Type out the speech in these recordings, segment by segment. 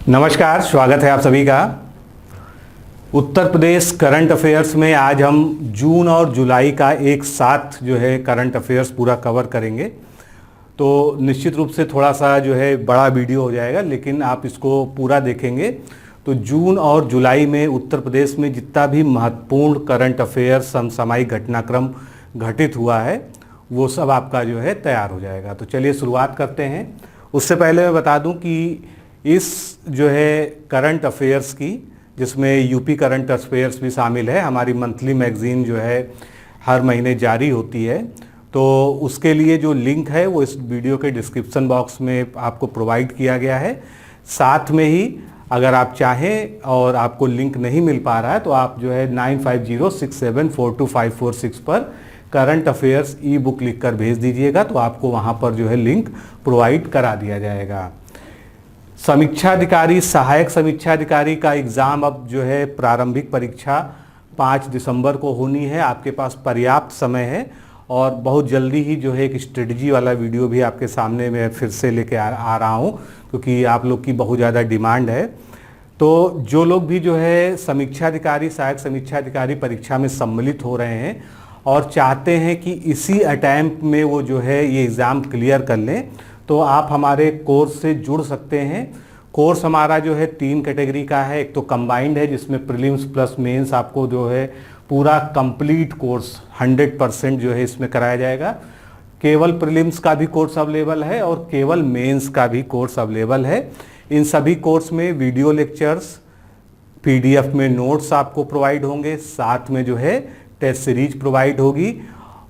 नमस्कार, स्वागत है आप सभी का। उत्तर प्रदेश करंट अफेयर्स में आज हम जून और जुलाई का एक साथ जो है करंट अफेयर्स पूरा कवर करेंगे। तो निश्चित रूप से थोड़ा सा जो है बड़ा वीडियो हो जाएगा, लेकिन आप इसको पूरा देखेंगे तो जून और जुलाई में उत्तर प्रदेश में जितना भी महत्वपूर्ण करंट अफेयर्स समसामयिक घटनाक्रम घटित हुआ है वो सब आपका जो है तैयार हो जाएगा। तो चलिए शुरुआत करते हैं। उससे पहले मैं बता दूं कि इस जो है करंट अफेयर्स की, जिसमें यूपी करंट अफेयर्स भी शामिल है, हमारी मंथली मैगजीन जो है हर महीने जारी होती है। तो उसके लिए जो लिंक है वो इस वीडियो के डिस्क्रिप्शन बॉक्स में आपको प्रोवाइड किया गया है। साथ में ही अगर आप चाहें और आपको लिंक नहीं मिल पा रहा है तो आप जो है 9506742546 पर करंट अफेयर्स ई बुक लिख कर भेज दीजिएगा, तो आपको वहाँ पर जो है लिंक प्रोवाइड करा दिया जाएगा। समीक्षा अधिकारी, सहायक समीक्षा अधिकारी का एग्ज़ाम अब जो है प्रारंभिक परीक्षा 5 दिसंबर को होनी है। आपके पास पर्याप्त समय है और बहुत जल्दी ही जो है एक स्ट्रेटजी वाला वीडियो भी आपके सामने मैं फिर से लेके आ रहा हूँ, क्योंकि आप लोग की बहुत ज़्यादा डिमांड है। तो जो लोग भी जो है समीक्षा अधिकारी, सहायक समीक्षा अधिकारी परीक्षा में सम्मिलित हो रहे हैं और चाहते हैं कि इसी अटैम्प्ट में वो जो है ये एग्ज़ाम क्लियर कर लें, तो आप हमारे कोर्स से जुड़ सकते हैं। कोर्स हमारा जो है 3 कैटेगरी का है। एक तो कंबाइंड है, जिसमें प्रीलिम्स प्लस मेंस आपको जो है पूरा कंप्लीट कोर्स 100% जो है इसमें कराया जाएगा। केवल प्रीलिम्स का भी कोर्स अवेलेबल है और केवल मेंस का भी कोर्स अवेलेबल है। इन सभी कोर्स में वीडियो लेक्चर्स, PDF में नोट्स आपको प्रोवाइड होंगे, साथ में जो है टेस्ट सीरीज प्रोवाइड होगी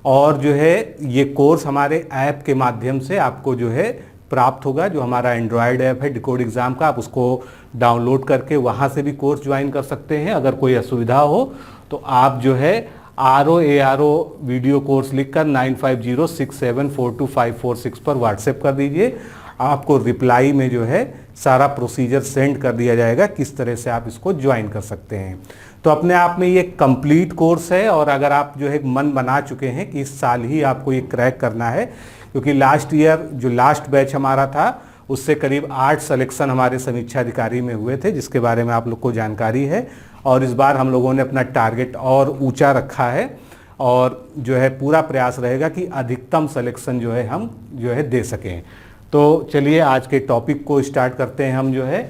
और जो है ये कोर्स हमारे ऐप के माध्यम से आपको जो है प्राप्त होगा। जो हमारा एंड्रॉयड ऐप है डिकोड एग्ज़ाम का, आप उसको डाउनलोड करके वहाँ से भी कोर्स ज्वाइन कर सकते हैं। अगर कोई असुविधा हो तो आप जो है ROARO वीडियो कोर्स लिखकर 9506742546 पर व्हाट्सएप कर दीजिए। आपको रिप्लाई में जो है सारा प्रोसीजर सेंड कर दिया जाएगा, किस तरह से आप इसको ज्वाइन कर सकते हैं। तो अपने आप में ये कंप्लीट कोर्स है और अगर आप जो है मन बना चुके हैं कि इस साल ही आपको ये क्रैक करना है, क्योंकि लास्ट ईयर जो लास्ट बैच हमारा था उससे करीब 8 सिलेक्शन हमारे समीक्षा अधिकारी में हुए थे, जिसके बारे में आप लोग को जानकारी है। और इस बार हम लोगों ने अपना टारगेट और ऊंचा रखा है और जो है पूरा प्रयास रहेगा कि अधिकतम सिलेक्शन जो है हम जो है दे सकें। तो चलिए आज के टॉपिक को स्टार्ट करते हैं हम जो है।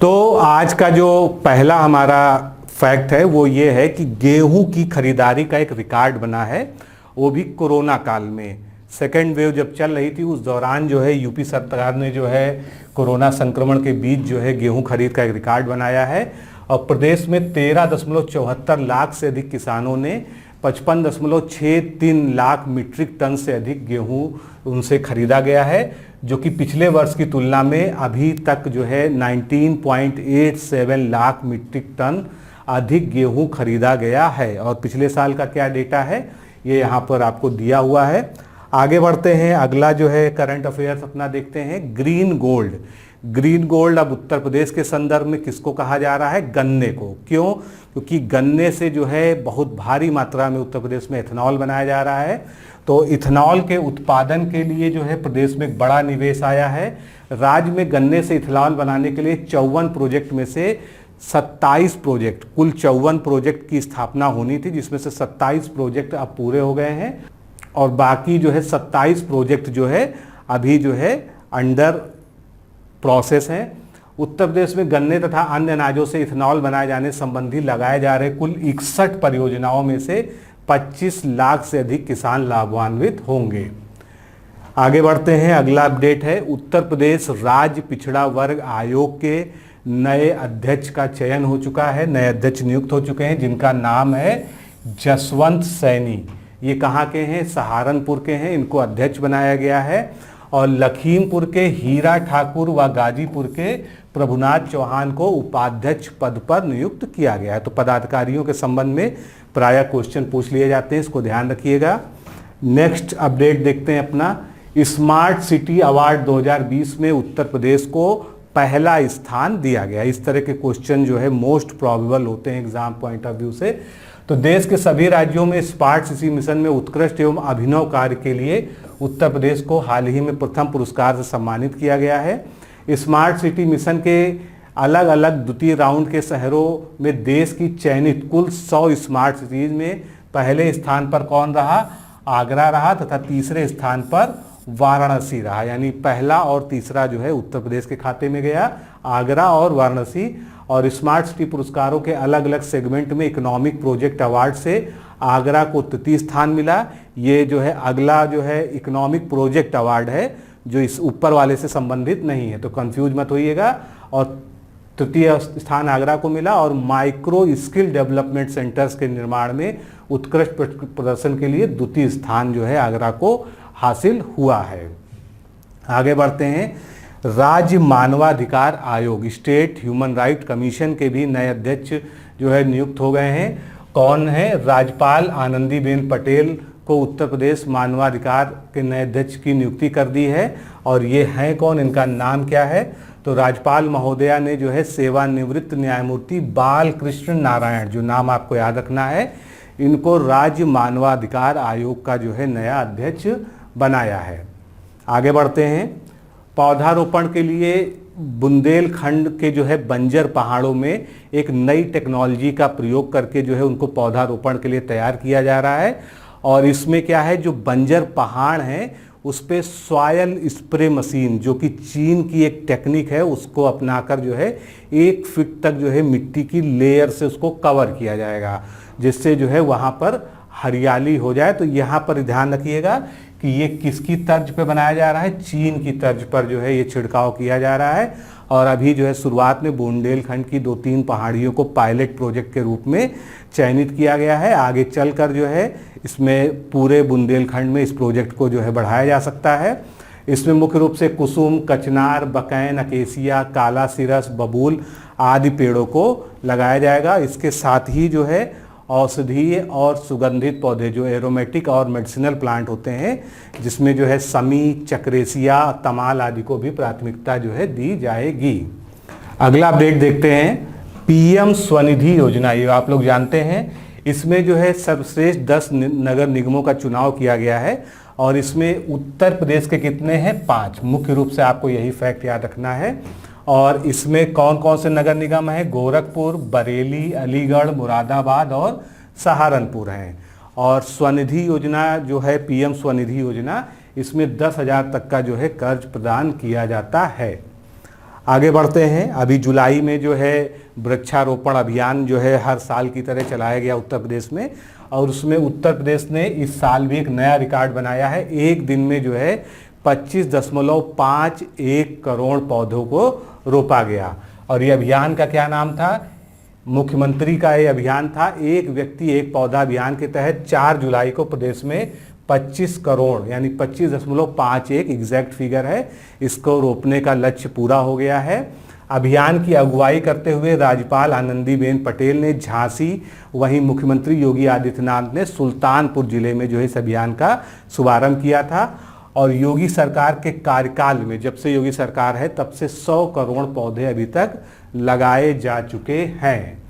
तो आज का जो पहला हमारा फैक्ट है वो ये है कि गेहूं की खरीदारी का एक रिकॉर्ड बना है, वो भी कोरोना काल में। सेकेंड वेव जब चल रही थी उस दौरान जो है यूपी सरकार ने जो है कोरोना संक्रमण के बीच जो है गेहूं खरीद का एक रिकॉर्ड बनाया है और प्रदेश में 13.74 लाख से अधिक किसानों ने 55.63 लाख मीट्रिक टन से अधिक गेहूं उनसे खरीदा गया है, जो कि पिछले वर्ष की तुलना में अभी तक जो है 19.87 लाख मीट्रिक टन अधिक गेहूं खरीदा गया है। और पिछले साल का क्या डेटा है ये यहाँ पर आपको दिया हुआ है। आगे बढ़ते हैं, अगला जो है करंट अफेयर्स अपना देखते हैं। Green gold. ग्रीन गोल्ड अब उत्तर प्रदेश के संदर्भ में किसको कहा जा रहा है? गन्ने को। क्यों? क्योंकि गन्ने से जो है बहुत भारी मात्रा में उत्तर प्रदेश में इथेनॉल बनाया जा रहा है। तो इथेनॉल के उत्पादन के लिए जो है प्रदेश में एक बड़ा निवेश आया है। राज्य में गन्ने से इथेनॉल बनाने के लिए 54 प्रोजेक्ट में से 27 प्रोजेक्ट, कुल 54 प्रोजेक्ट की स्थापना होनी थी, जिसमें से 27 प्रोजेक्ट अब पूरे हो गए हैं और बाकी जो है 27 प्रोजेक्ट जो है अभी जो है अंडर प्रोसेस है। उत्तर प्रदेश में गन्ने तथा अन्य अनाजों से इथेनॉल बनाए जाने संबंधी लगाए जा रहे कुल 61 परियोजनाओं में से 25 लाख से अधिक किसान लाभान्वित होंगे। आगे बढ़ते हैं, अगला अपडेट है उत्तर प्रदेश राज्य पिछड़ा वर्ग आयोग के नए अध्यक्ष का चयन हो चुका है। नए अध्यक्ष नियुक्त हो चुके हैं जिनका नाम है जसवंत सैनी। ये कहाँ के हैं? सहारनपुर के हैं। इनको अध्यक्ष बनाया गया है और लखीमपुर के हीरा ठाकुर व गाजीपुर के प्रभुनाथ चौहान को उपाध्यक्ष पद पर नियुक्त किया गया है। तो पदाधिकारियों के संबंध में प्रायः क्वेश्चन पूछ लिए जाते हैं, इसको ध्यान रखिएगा। नेक्स्ट अपडेट देखते हैं अपना। स्मार्ट सिटी अवार्ड 2020 में उत्तर प्रदेश को पहला स्थान दिया गया। इस तरह के क्वेश्चन जो है मोस्ट प्रोबेबल होते हैं एग्जाम पॉइंट ऑफ व्यू से। तो देश के सभी राज्यों में स्मार्ट सिटी मिशन में उत्कृष्ट एवं अभिनव कार्य के लिए उत्तर प्रदेश को हाल ही में प्रथम पुरस्कार से सम्मानित किया गया है। स्मार्ट सिटी मिशन के अलग अलग द्वितीय राउंड के शहरों में देश की चयनित कुल 100 स्मार्ट सिटीज में पहले स्थान पर कौन रहा? आगरा रहा, तथा तीसरे स्थान पर वाराणसी रहा। यानी पहला और तीसरा जो है उत्तर प्रदेश के खाते में गया, आगरा और वाराणसी। और स्मार्ट सिटी पुरस्कारों के अलग अलग सेगमेंट में इकोनॉमिक प्रोजेक्ट अवार्ड से आगरा को तृतीय स्थान मिला। ये जो है अगला जो है इकोनॉमिक प्रोजेक्ट अवार्ड है, जो इस ऊपर वाले से संबंधित नहीं है, तो कंफ्यूज मत होइएगा। और तृतीय स्थान आगरा को मिला। और माइक्रो स्किल डेवलपमेंट सेंटर्स के निर्माण में उत्कृष्ट प्रदर्शन के लिए द्वितीय स्थान जो है आगरा को हासिल हुआ है। आगे बढ़ते हैं। राज्य मानवाधिकार आयोग, स्टेट ह्यूमन राइट कमीशन के भी नए अध्यक्ष जो है नियुक्त हो गए हैं। कौन है? राज्यपाल आनंदीबेन पटेल को उत्तर प्रदेश मानवाधिकार के नए अध्यक्ष की नियुक्ति कर दी है। और ये हैं कौन? इनका नाम क्या है? तो राज्यपाल महोदया ने जो है सेवानिवृत्त न्यायमूर्ति बालकृष्ण नारायण, जो नाम आपको याद रखना है, इनको राज्य मानवाधिकार आयोग का जो है नया अध्यक्ष बनाया है। आगे बढ़ते हैं। पौधारोपण के लिए बुंदेलखंड के जो है बंजर पहाड़ों में एक नई टेक्नोलॉजी का प्रयोग करके जो है उनको पौधारोपण के लिए तैयार किया जा रहा है। और इसमें क्या है, जो बंजर पहाड़ हैं उस पे सॉयल स्प्रे मशीन, जो कि चीन की एक टेक्निक है, उसको अपनाकर जो है 1 फीट तक जो है मिट्टी की लेयर से उसको कवर किया जाएगा, जिससे जो है वहाँ पर हरियाली हो जाए। तो यहाँ पर ध्यान रखिएगा कि ये किसकी तर्ज पे बनाया जा रहा है? चीन की तर्ज पर जो है ये छिड़काव किया जा रहा है। और अभी जो है शुरुआत में बुंदेलखंड की 2-3 पहाड़ियों को पायलट प्रोजेक्ट के रूप में चयनित किया गया है। आगे चलकर जो है इसमें पूरे बुंदेलखंड में इस प्रोजेक्ट को जो है बढ़ाया जा सकता है। इसमें मुख्य रूप से कुसुम, कचनार, बकैन, अकेसिया, काला सिरस, बबूल आदि पेड़ों को लगाया जाएगा। इसके साथ ही जो है औषधीय और सुगंधित पौधे, जो एरोमेटिक और मेडिसिनल प्लांट होते हैं, जिसमें जो है समी, चक्रेसिया, तमाल आदि को भी प्राथमिकता जो है दी जाएगी। अगला अपडेट देखते हैं। पीएम स्वनिधि योजना, ये आप लोग जानते हैं, इसमें जो है सर्वश्रेष्ठ 10 नगर निगमों का चुनाव किया गया है। और इसमें उत्तर प्रदेश के कितने हैं? 5। मुख्य रूप से आपको यही फैक्ट याद रखना है। और इसमें कौन कौन से नगर निगम हैं? गोरखपुर, बरेली, अलीगढ़, मुरादाबाद और सहारनपुर हैं। और स्वनिधि योजना जो है, पीएम स्वनिधि योजना, इसमें 10,000 तक का जो है कर्ज प्रदान किया जाता है। आगे बढ़ते हैं। अभी जुलाई में जो है वृक्षारोपण अभियान जो है हर साल की तरह चलाया गया उत्तर प्रदेश में। और उसमें उत्तर प्रदेश ने इस साल भी एक नया रिकॉर्ड बनाया है। एक दिन में जो है 25.51 करोड़ पौधों को रोपा गया। और ये अभियान का क्या नाम था? मुख्यमंत्री का ये अभियान था, एक व्यक्ति एक पौधा अभियान के तहत 4 जुलाई को प्रदेश में 25 करोड़ यानी 25.51 एग्जैक्ट फिगर है, इसको रोपने का लक्ष्य पूरा हो गया है। अभियान की अगुवाई करते हुए राज्यपाल आनंदीबेन पटेल ने झांसी, वहीं मुख्यमंत्री योगी आदित्यनाथ ने सुल्तानपुर जिले में जो है इस अभियान का शुभारंभ किया था। और योगी सरकार के कार्यकाल में, जब से योगी सरकार है तब से 100 करोड़ पौधे अभी तक लगाए जा चुके हैं।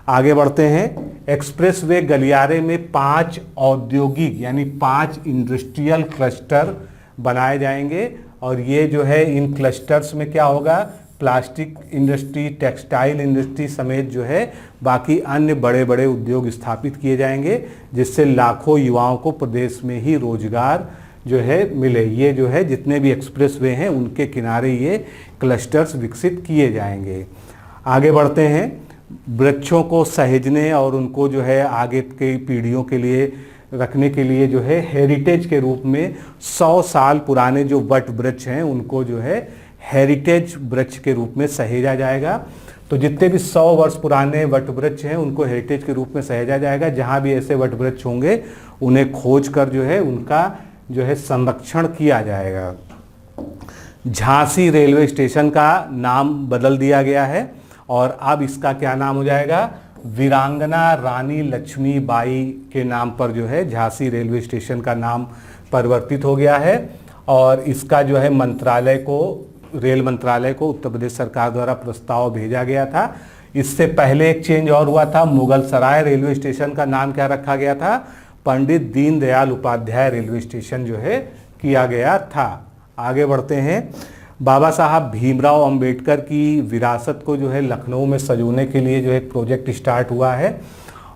आगे बढ़ते हैं। एक्सप्रेसवे गलियारे में 5 औद्योगिक यानी 5 इंडस्ट्रियल क्लस्टर बनाए जाएंगे। और ये जो है इन क्लस्टर्स में क्या होगा? प्लास्टिक इंडस्ट्री, टेक्सटाइल इंडस्ट्री समेत जो है बाकी अन्य बड़े बड़े उद्योग स्थापित किए जाएंगे, जिससे लाखों युवाओं को प्रदेश में ही रोजगार जो है मिले। ये जो है जितने भी एक्सप्रेसवे हैं उनके किनारे ये क्लस्टर्स विकसित किए जाएंगे। आगे बढ़ते हैं। वृक्षों को सहेजने और उनको जो है आगे की पीढ़ियों के लिए रखने के लिए जो है हेरिटेज के रूप में 100 साल पुराने जो वट वृक्ष हैं उनको जो है हेरिटेज वृक्ष के रूप में सहेजा जाएगा। तो जितने भी 100 वर्ष पुराने वट वृक्ष हैं उनको हेरिटेज के रूप में सहेजा जाएगा। जहाँ भी ऐसे वट वृक्ष होंगे उन्हें खोज कर जो है उनका जो है संरक्षण किया जाएगा। झांसी रेलवे स्टेशन का नाम बदल दिया गया है और अब इसका क्या नाम हो जाएगा? वीरांगना रानी लक्ष्मीबाई के नाम पर जो है झांसी रेलवे स्टेशन का नाम परिवर्तित हो गया है। और इसका जो है मंत्रालय को, रेल मंत्रालय को उत्तर प्रदेश सरकार द्वारा प्रस्ताव भेजा गया था। इससे पहले एक चेंज और हुआ था। मुगलसराय रेलवे स्टेशन का नाम क्या रखा गया था? पंडित दीनदयाल उपाध्याय रेलवे स्टेशन जो है किया गया था। आगे बढ़ते हैं। बाबा साहब भीमराव अंबेडकर की विरासत को जो है लखनऊ में सजोने के लिए जो है एक प्रोजेक्ट स्टार्ट हुआ है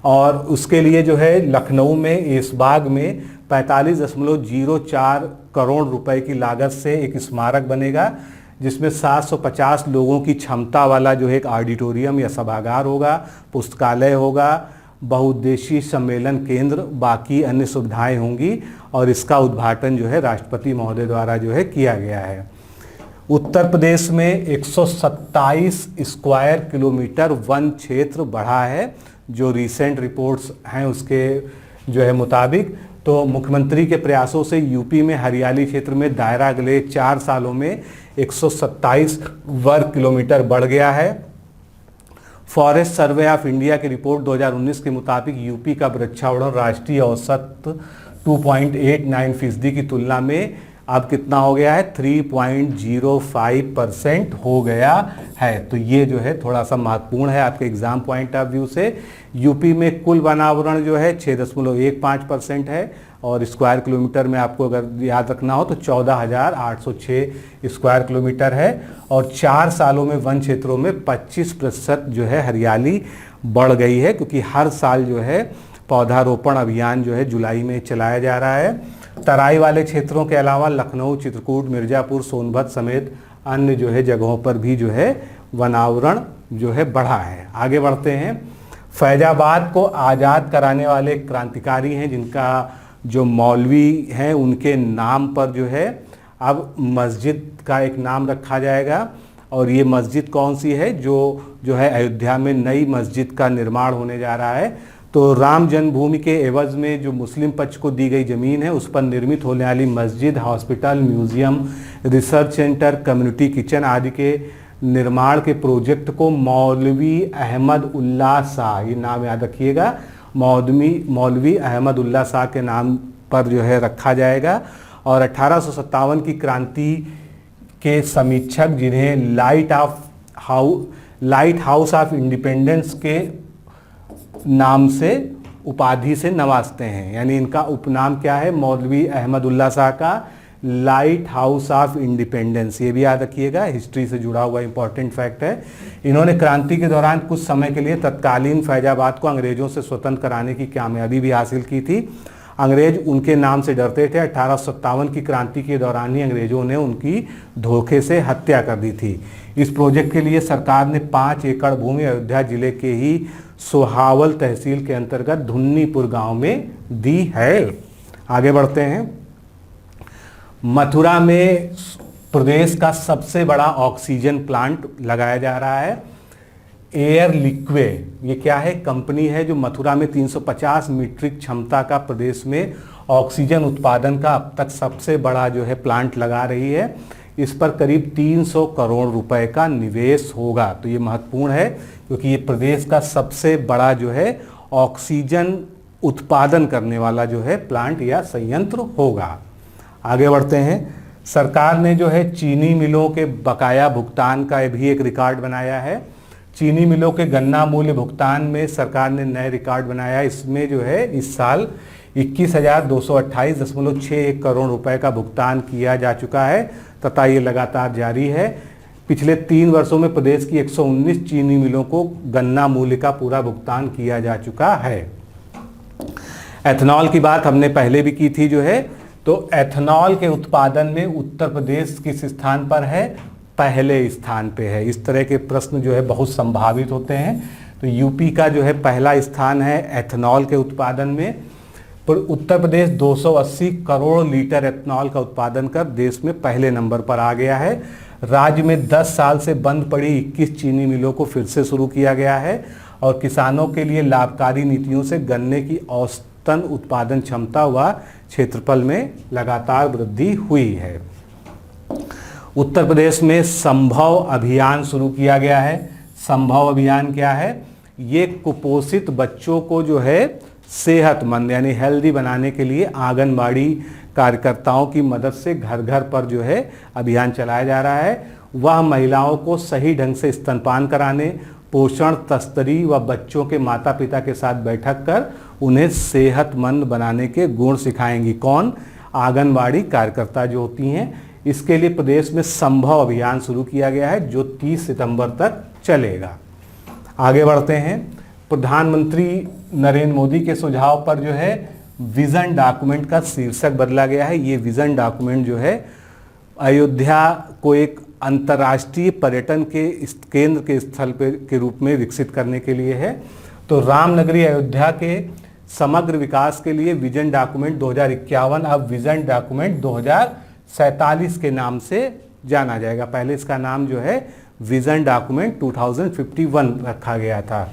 और उसके लिए जो है लखनऊ में ऐशबाग में 45.04 करोड़ रुपए की लागत से एक स्मारक बनेगा, जिसमें 750 लोगों की क्षमता वाला जो है एक ऑडिटोरियम या सभागार होगा, पुस्तकालय होगा, बहुउद्देशीय सम्मेलन केंद्र, बाकी अन्य सुविधाएं होंगी और इसका उद्घाटन जो है राष्ट्रपति महोदय द्वारा जो है किया गया है। उत्तर प्रदेश में 127 स्क्वायर किलोमीटर वन क्षेत्र बढ़ा है, जो रीसेंट रिपोर्ट्स हैं उसके जो है मुताबिक। तो मुख्यमंत्री के प्रयासों से यूपी में हरियाली क्षेत्र में दायरा अगले 4 सालों में 127 वर्ग किलोमीटर बढ़ गया है। फॉरेस्ट सर्वे ऑफ इंडिया की रिपोर्ट 2019 के मुताबिक यूपी का वृक्षारोपण राष्ट्रीय औसत 2.89% की तुलना में अब कितना हो गया है, 3.05% हो गया है। तो ये जो है थोड़ा सा महत्वपूर्ण है आपके एग्जाम पॉइंट ऑफ व्यू से। यूपी में कुल वनावरण जो है 6.15% है और स्क्वायर किलोमीटर में आपको अगर याद रखना हो तो 14,806 स्क्वायर किलोमीटर है और 4 सालों में वन क्षेत्रों में 25% जो है हरियाली बढ़ गई है, क्योंकि हर साल जो है पौधारोपण अभियान जो है जुलाई में चलाया जा रहा है। तराई वाले क्षेत्रों के अलावा लखनऊ, चित्रकूट, मिर्ज़ापुर, सोनभद्र समेत अन्य जो है जगहों पर भी जो है वनावरण जो है बढ़ा है। आगे बढ़ते हैं। फैजाबाद को आज़ाद कराने वाले क्रांतिकारी हैं जिनका जो मौलवी हैं उनके नाम पर जो है अब मस्जिद का एक नाम रखा जाएगा और ये मस्जिद कौन सी है, जो है अयोध्या में नई मस्जिद का निर्माण होने जा रहा है। तो राम जन्मभूमि के एवज में जो मुस्लिम पक्ष को दी गई ज़मीन है उस पर निर्मित होने वाली मस्जिद, hospital, museum, research centre, community kitchen आदि के निर्माण के प्रोजेक्ट को मौलवी अहमद उल्लाह शाह, ये नाम याद रखिएगा, मौलवी अहमद उल्लाह शाह के नाम पर जो है रखा जाएगा। और 1857 की क्रांति के समीक्षक जिन्हें लाइट हाउस ऑफ इंडिपेंडेंस के नाम से उपाधि से नवाजते हैं, यानी इनका उपनाम क्या है, मौलवी अहमद उल्लाह शाह का लाइट हाउस ऑफ इंडिपेंडेंस, ये भी याद रखिएगा, हिस्ट्री से जुड़ा हुआ इंपॉर्टेंट फैक्ट है। इन्होंने क्रांति के दौरान कुछ समय के लिए तत्कालीन फैजाबाद को अंग्रेजों से स्वतंत्र कराने की कामयाबी भी हासिल की थी। अंग्रेज उनके नाम से डरते थे। 1857 की क्रांति के दौरान ही अंग्रेजों ने उनकी धोखे से हत्या कर दी थी। इस प्रोजेक्ट के लिए सरकार ने 5 एकड़ भूमि अयोध्या जिले के ही सोहावल तहसील के अंतर्गत धुन्नीपुर गांव में दी है। आगे बढ़ते हैं। मथुरा में प्रदेश का सबसे बड़ा ऑक्सीजन प्लांट लगाया जा रहा है। एयर लिक्वे, ये क्या है, कंपनी है जो मथुरा में 350 मीट्रिक क्षमता का प्रदेश में ऑक्सीजन उत्पादन का अब तक सबसे बड़ा जो है प्लांट लगा रही है। इस पर करीब 300 करोड़ रुपए का निवेश होगा। तो ये महत्वपूर्ण है क्योंकि ये प्रदेश का सबसे बड़ा जो है ऑक्सीजन उत्पादन करने वाला जो है प्लांट या संयंत्र होगा। आगे बढ़ते हैं। सरकार ने जो है चीनी मिलों के बकाया भुगतान का भी एक रिकॉर्ड बनाया है। चीनी मिलों के गन्ना मूल्य भुगतान में सरकार ने नए रिकॉर्ड बनाया। इसमें जो है इस साल 21,228.61 करोड़ रुपए का भुगतान किया जा चुका है तथा ये लगातार जारी है। पिछले 3 वर्षों में प्रदेश की 119 चीनी मिलों को गन्ना मूल्य का पूरा भुगतान किया जा चुका है। एथेनॉल की बात हमने पहले भी की थी जो है, तो एथेनॉल के उत्पादन में उत्तर प्रदेश किस स्थान पर है, पहले स्थान पे है। इस तरह के प्रश्न जो है बहुत संभावित होते हैं। तो यूपी का जो है पहला स्थान है एथेनॉल के उत्पादन में। पर उत्तर प्रदेश 280 करोड़ लीटर एथेनॉल का उत्पादन कर देश में पहले नंबर पर आ गया है। राज्य में 10 साल से बंद पड़ी 21 चीनी मिलों को फिर से शुरू किया गया है और किसानों के लिए लाभकारी नीतियों से गन्ने की औसतन उत्पादन क्षमता व क्षेत्रफल में लगातार वृद्धि हुई है। उत्तर प्रदेश में संभव अभियान शुरू किया गया है। संभव अभियान क्या है? ये कुपोषित बच्चों को जो है सेहतमंद यानी हेल्दी बनाने के लिए आंगनबाड़ी कार्यकर्ताओं की मदद से घर घर पर जो है अभियान चलाया जा रहा है। वह महिलाओं को सही ढंग से स्तनपान कराने, पोषण तस्तरी व बच्चों के माता पिता के साथ बैठक कर उन्हें सेहतमंद बनाने के गुण सिखाएंगी। कौन? आंगनबाड़ी कार्यकर्ता जो होती हैं। इसके लिए प्रदेश में संभव अभियान शुरू किया गया है जो 30 सितंबर तक चलेगा। आगे बढ़ते हैं। प्रधानमंत्री नरेंद्र मोदी के सुझाव पर जो है विजन डॉक्यूमेंट का शीर्षक बदला गया है। ये विजन डॉक्यूमेंट जो है अयोध्या को एक अंतर्राष्ट्रीय पर्यटन के केंद्र के स्थल के रूप में विकसित करने के लिए है। तो रामनगरी अयोध्या के समग्र विकास के लिए विजन डॉक्यूमेंट 2051 अब विजन डॉक्यूमेंट 2047 के नाम से जाना जाएगा। पहले इसका नाम जो है विजन डॉक्यूमेंट 2051 रखा गया था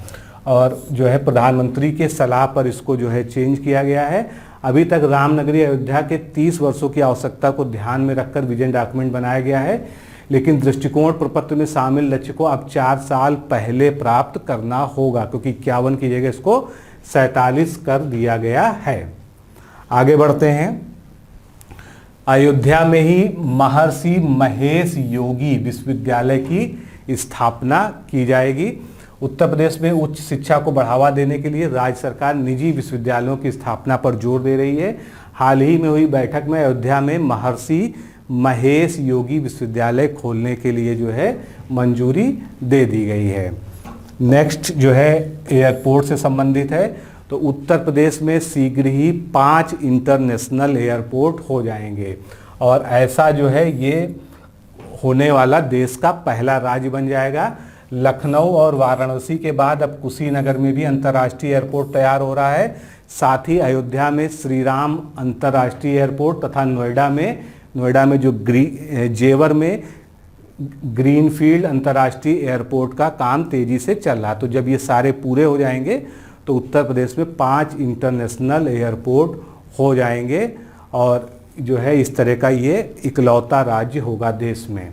और जो है प्रधानमंत्री के सलाह पर इसको जो है चेंज किया गया है। अभी तक रामनगरी अयोध्या के 30 वर्षों की आवश्यकता को ध्यान में रखकर विजन डॉक्यूमेंट बनाया गया है, लेकिन दृष्टिकोण प्रपत्र में शामिल लक्ष्य को अब 4 साल पहले प्राप्त करना होगा, क्योंकि 51 की जगह इसको 47 कर दिया गया है। आगे बढ़ते हैं। अयोध्या में ही महर्षि महेश योगी विश्वविद्यालय की स्थापना की जाएगी। उत्तर प्रदेश में उच्च शिक्षा को बढ़ावा देने के लिए राज्य सरकार निजी विश्वविद्यालयों की स्थापना पर जोर दे रही है। हाल ही में हुई बैठक में अयोध्या में महर्षि महेश योगी विश्वविद्यालय खोलने के लिए जो है मंजूरी दे दी गई है। नेक्स्ट जो है एयरपोर्ट से संबंधित है। तो उत्तर प्रदेश में शीघ्र ही 5 इंटरनेशनल एयरपोर्ट हो जाएंगे और ऐसा जो है ये होने वाला देश का पहला राज्य बन जाएगा। लखनऊ और वाराणसी के बाद अब कुशीनगर में भी अंतर्राष्ट्रीय एयरपोर्ट तैयार हो रहा है। साथ ही अयोध्या में श्री राम अंतर्राष्ट्रीय एयरपोर्ट तथा नोएडा में जो जेवर में ग्रीनफील्ड अंतर्राष्ट्रीय एयरपोर्ट का काम तेजी से चल रहा है। तो जब ये सारे पूरे हो जाएंगे तो उत्तर प्रदेश में 5 इंटरनेशनल एयरपोर्ट हो जाएंगे और जो है इस तरह का ये इकलौता राज्य होगा देश में।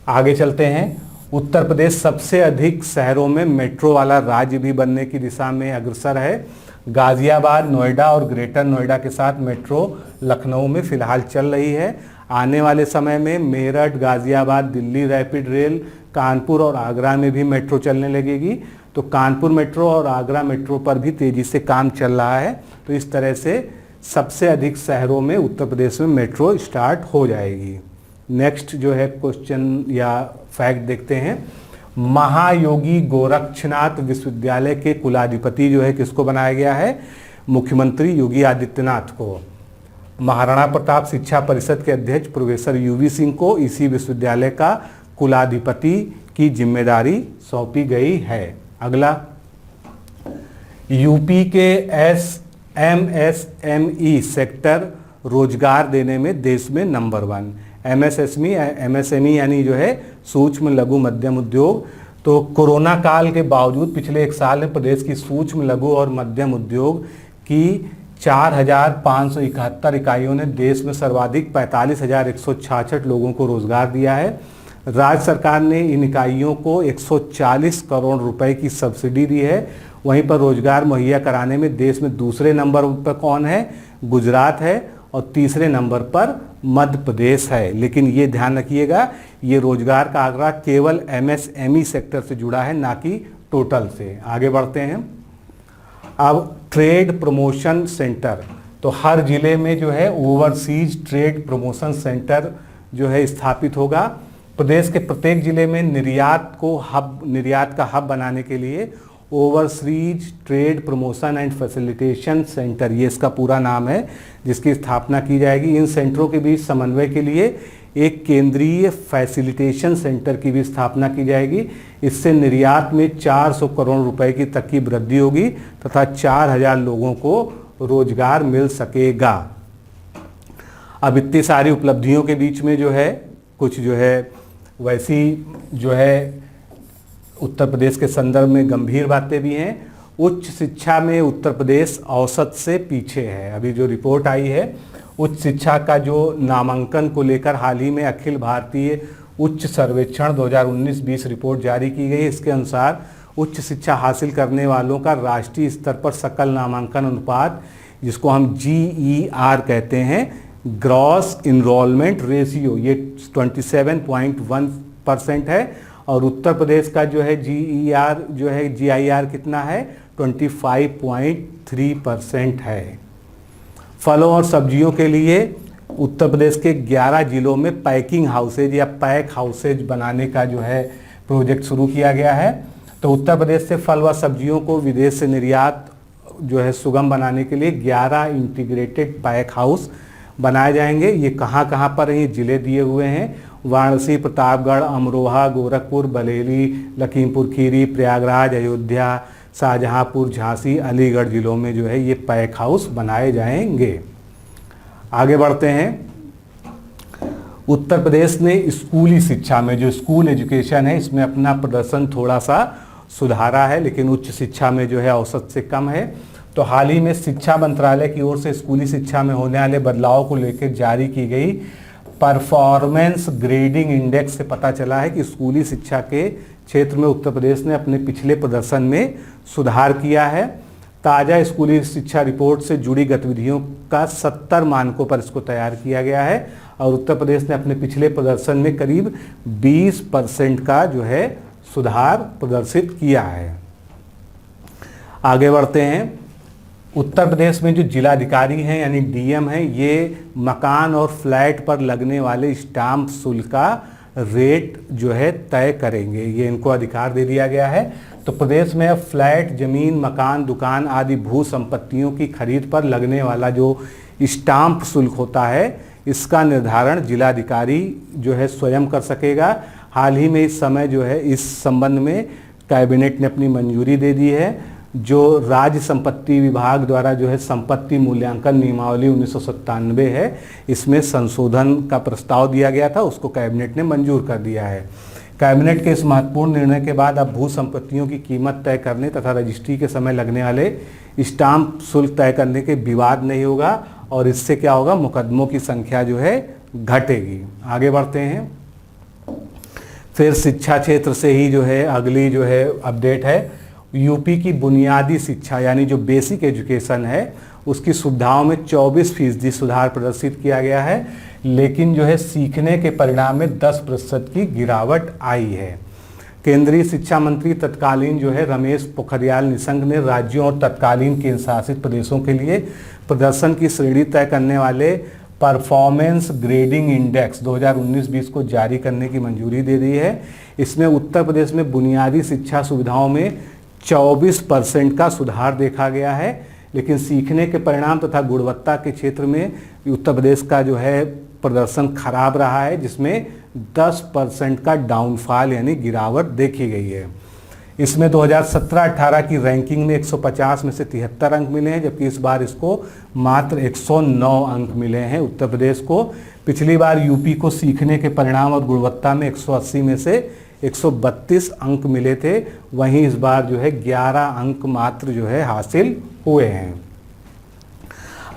आगे चलते हैं। उत्तर प्रदेश सबसे अधिक शहरों में मेट्रो वाला राज्य भी बनने की दिशा में अग्रसर है। गाजियाबाद, नोएडा और ग्रेटर नोएडा के साथ मेट्रो लखनऊ में फिलहाल चल रही है। आने वाले समय में मेरठ, गाजियाबाद, दिल्ली रैपिड रेल, कानपुर और आगरा में भी मेट्रो चलने लगेगी। तो कानपुर मेट्रो और आगरा मेट्रो पर भी तेजी से काम चल रहा है। तो इस तरह से सबसे अधिक शहरों में उत्तर प्रदेश में मेट्रो स्टार्ट हो जाएगी। नेक्स्ट जो है क्वेश्चन या फैक्ट देखते हैं। महायोगी गोरक्षनाथ विश्वविद्यालय के कुलाधिपति जो है किसको बनाया गया है? मुख्यमंत्री योगी आदित्यनाथ को। महाराणा प्रताप शिक्षा परिषद के अध्यक्ष प्रोफेसर यूवी सिंह को इसी विश्वविद्यालय का कुलाधिपति की जिम्मेदारी सौंपी गई है। अगला, यूपी के MSME सेक्टर रोजगार देने में देश में नंबर 1। MSME यानी जो है सूक्ष्म लघु मध्यम उद्योग। तो कोरोना काल के बावजूद पिछले 1 साल में प्रदेश की सूक्ष्म लघु और मध्यम उद्योग की 4,571 इकाइयों ने देश में सर्वाधिक 45,166 लोगों को रोजगार दिया है। राज्य सरकार ने इन इकाइयों को 140 करोड़ रुपए की सब्सिडी दी है। वहीं पर रोजगार मुहैया कराने में देश में दूसरे नंबर पर कौन है? गुजरात है और तीसरे नंबर पर मध्य प्रदेश है। लेकिन ये ध्यान रखिएगा, ये रोजगार का आंकड़ा केवल MSME सेक्टर से जुड़ा है, ना कि टोटल से। आगे बढ़ते हैं। अब ट्रेड प्रमोशन सेंटर, तो हर जिले में जो है ओवरसीज ट्रेड प्रमोशन सेंटर जो है स्थापित होगा। प्रदेश के प्रत्येक जिले में निर्यात का हब बनाने के लिए overseas trade promotion and facilitation centre, ये इसका पूरा नाम है, जिसकी स्थापना की जाएगी। इन सेंटरों के बीच समन्वय के लिए एक केंद्रीय फैसिलिटेशन सेंटर की भी स्थापना की जाएगी। इससे निर्यात में 400 करोड़ रुपए की तक की वृद्धि होगी तथा 4,000 लोगों को रोजगार मिल सकेगा। अब इतनी सारी उपलब्धियों के बीच में जो है कुछ जो है वैसी जो है उत्तर प्रदेश के संदर्भ में गंभीर बातें भी हैं। उच्च शिक्षा में उत्तर प्रदेश औसत से पीछे है। अभी जो रिपोर्ट आई है उच्च शिक्षा का जो नामांकन को लेकर हाल ही में अखिल भारतीय उच्च सर्वेक्षण 2019-20 रिपोर्ट जारी की गई। इसके अनुसार उच्च शिक्षा हासिल करने वालों का राष्ट्रीय स्तर पर सकल नामांकन अनुपात, जिसको हम GER कहते हैं, ग्रॉस इनरोलमेंट रेशियो, ये 27.1% है। और उत्तर प्रदेश का जो है GIR कितना है? 25.3% है। फलों और सब्जियों के लिए उत्तर प्रदेश के 11 जिलों में पैकिंग हाउसेज या पैक हाउसेज बनाने का जो है प्रोजेक्ट शुरू किया गया है। तो उत्तर प्रदेश से फल व सब्जियों को विदेश से निर्यात जो है सुगम बनाने के लिए 11 इंटीग्रेटेड पैक हाउस बनाए जाएंगे। ये कहाँ कहाँ पर हैं, ये जिले दिए हुए हैं। वाराणसी, प्रतापगढ़, अमरोहा, गोरखपुर, बरेली, लखीमपुर खीरी, प्रयागराज, अयोध्या, शाहजहांपुर, झांसी, अलीगढ़ जिलों में जो है ये पैक हाउस बनाए जाएंगे। आगे बढ़ते हैं। उत्तर प्रदेश ने स्कूली शिक्षा में, जो स्कूल एजुकेशन है, इसमें अपना प्रदर्शन थोड़ा सा सुधारा है, लेकिन उच्च शिक्षा में जो है औसत से कम है। तो हाल ही में शिक्षा मंत्रालय की ओर से स्कूली शिक्षा में होने वाले बदलाव को लेकर जारी की गई परफॉर्मेंस ग्रेडिंग इंडेक्स से पता चला है कि स्कूली शिक्षा के क्षेत्र में उत्तर प्रदेश ने अपने पिछले प्रदर्शन में सुधार किया है। ताज़ा स्कूली शिक्षा रिपोर्ट से जुड़ी गतिविधियों का 70 मानकों पर इसको तैयार किया गया है और उत्तर प्रदेश ने अपने पिछले प्रदर्शन में करीब 20% का जो है सुधार प्रदर्शित किया है। आगे बढ़ते हैं। उत्तर प्रदेश में जो जिलाधिकारी हैं यानी डीएम हैं, ये मकान और फ्लैट पर लगने वाले स्टाम्प शुल्क का रेट जो है तय करेंगे। ये इनको अधिकार दे दिया गया है। तो प्रदेश में अब फ्लैट, जमीन, मकान, दुकान आदि भू संपत्तियों की खरीद पर लगने वाला जो स्टाम्प शुल्क होता है, इसका निर्धारण जिलाधिकारी जो है स्वयं कर सकेगा। हाल ही में इस समय जो है इस संबंध में कैबिनेट ने अपनी मंजूरी दे दी है। जो राज्य संपत्ति विभाग द्वारा जो है संपत्ति मूल्यांकन नियमावली 1997 है, इसमें संशोधन का प्रस्ताव दिया गया था, उसको कैबिनेट ने मंजूर कर दिया है। कैबिनेट के इस महत्वपूर्ण निर्णय के बाद अब भू संपत्तियों की कीमत तय करने तथा रजिस्ट्री के समय लगने वाले स्टाम्प शुल्क तय करने के विवाद नहीं होगा और इससे क्या होगा, मुकदमों की संख्या जो है घटेगी। आगे बढ़ते हैं। फिर शिक्षा क्षेत्र से ही जो है अगली जो है अपडेट है। यूपी की बुनियादी शिक्षा यानी जो बेसिक एजुकेशन है, उसकी सुविधाओं में 24% सुधार प्रदर्शित किया गया है, लेकिन जो है सीखने के परिणाम में 10% की गिरावट आई है। केंद्रीय शिक्षा मंत्री तत्कालीन जो है रमेश पोखरियाल निशंक ने राज्यों और तत्कालीन केंद्र शासित प्रदेशों के लिए प्रदर्शन की श्रेणी तय करने वाले परफॉर्मेंस ग्रेडिंग इंडेक्स 2019-20 को जारी करने की मंजूरी दे दी है। इसमें उत्तर प्रदेश में बुनियादी शिक्षा सुविधाओं में 24% का सुधार देखा गया है, लेकिन सीखने के परिणाम तथा गुणवत्ता के क्षेत्र में उत्तर प्रदेश का जो है प्रदर्शन खराब रहा है, जिसमें 10% का डाउनफॉल यानी गिरावट देखी गई है। इसमें 2017-18 की रैंकिंग में 150 में से 73 अंक मिले हैं, जबकि इस बार इसको मात्र 109 अंक मिले हैं उत्तर प्रदेश को। पिछली बार यूपी को सीखने के परिणाम और गुणवत्ता में 180 में से 132 अंक मिले थे, वहीं इस बार जो है 11 अंक मात्र जो है हासिल हुए हैं।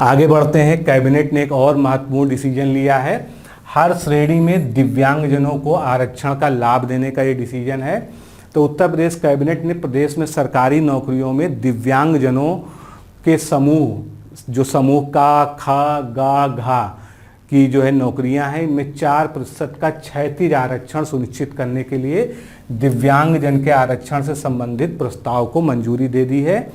आगे बढ़ते हैं। कैबिनेट ने एक और महत्वपूर्ण डिसीजन लिया है। हर श्रेणी में दिव्यांगजनों को आरक्षण का लाभ देने का ये डिसीजन है। तो उत्तर प्रदेश कैबिनेट ने प्रदेश में सरकारी नौकरियों में दिव्यांगजनों के समूह, जो समूह का ख ग घ की जो है नौकरियां हैं, इनमें 4% का क्षैतिज आरक्षण सुनिश्चित करने के लिए दिव्यांगजन के आरक्षण से संबंधित प्रस्ताव को मंजूरी दे दी है।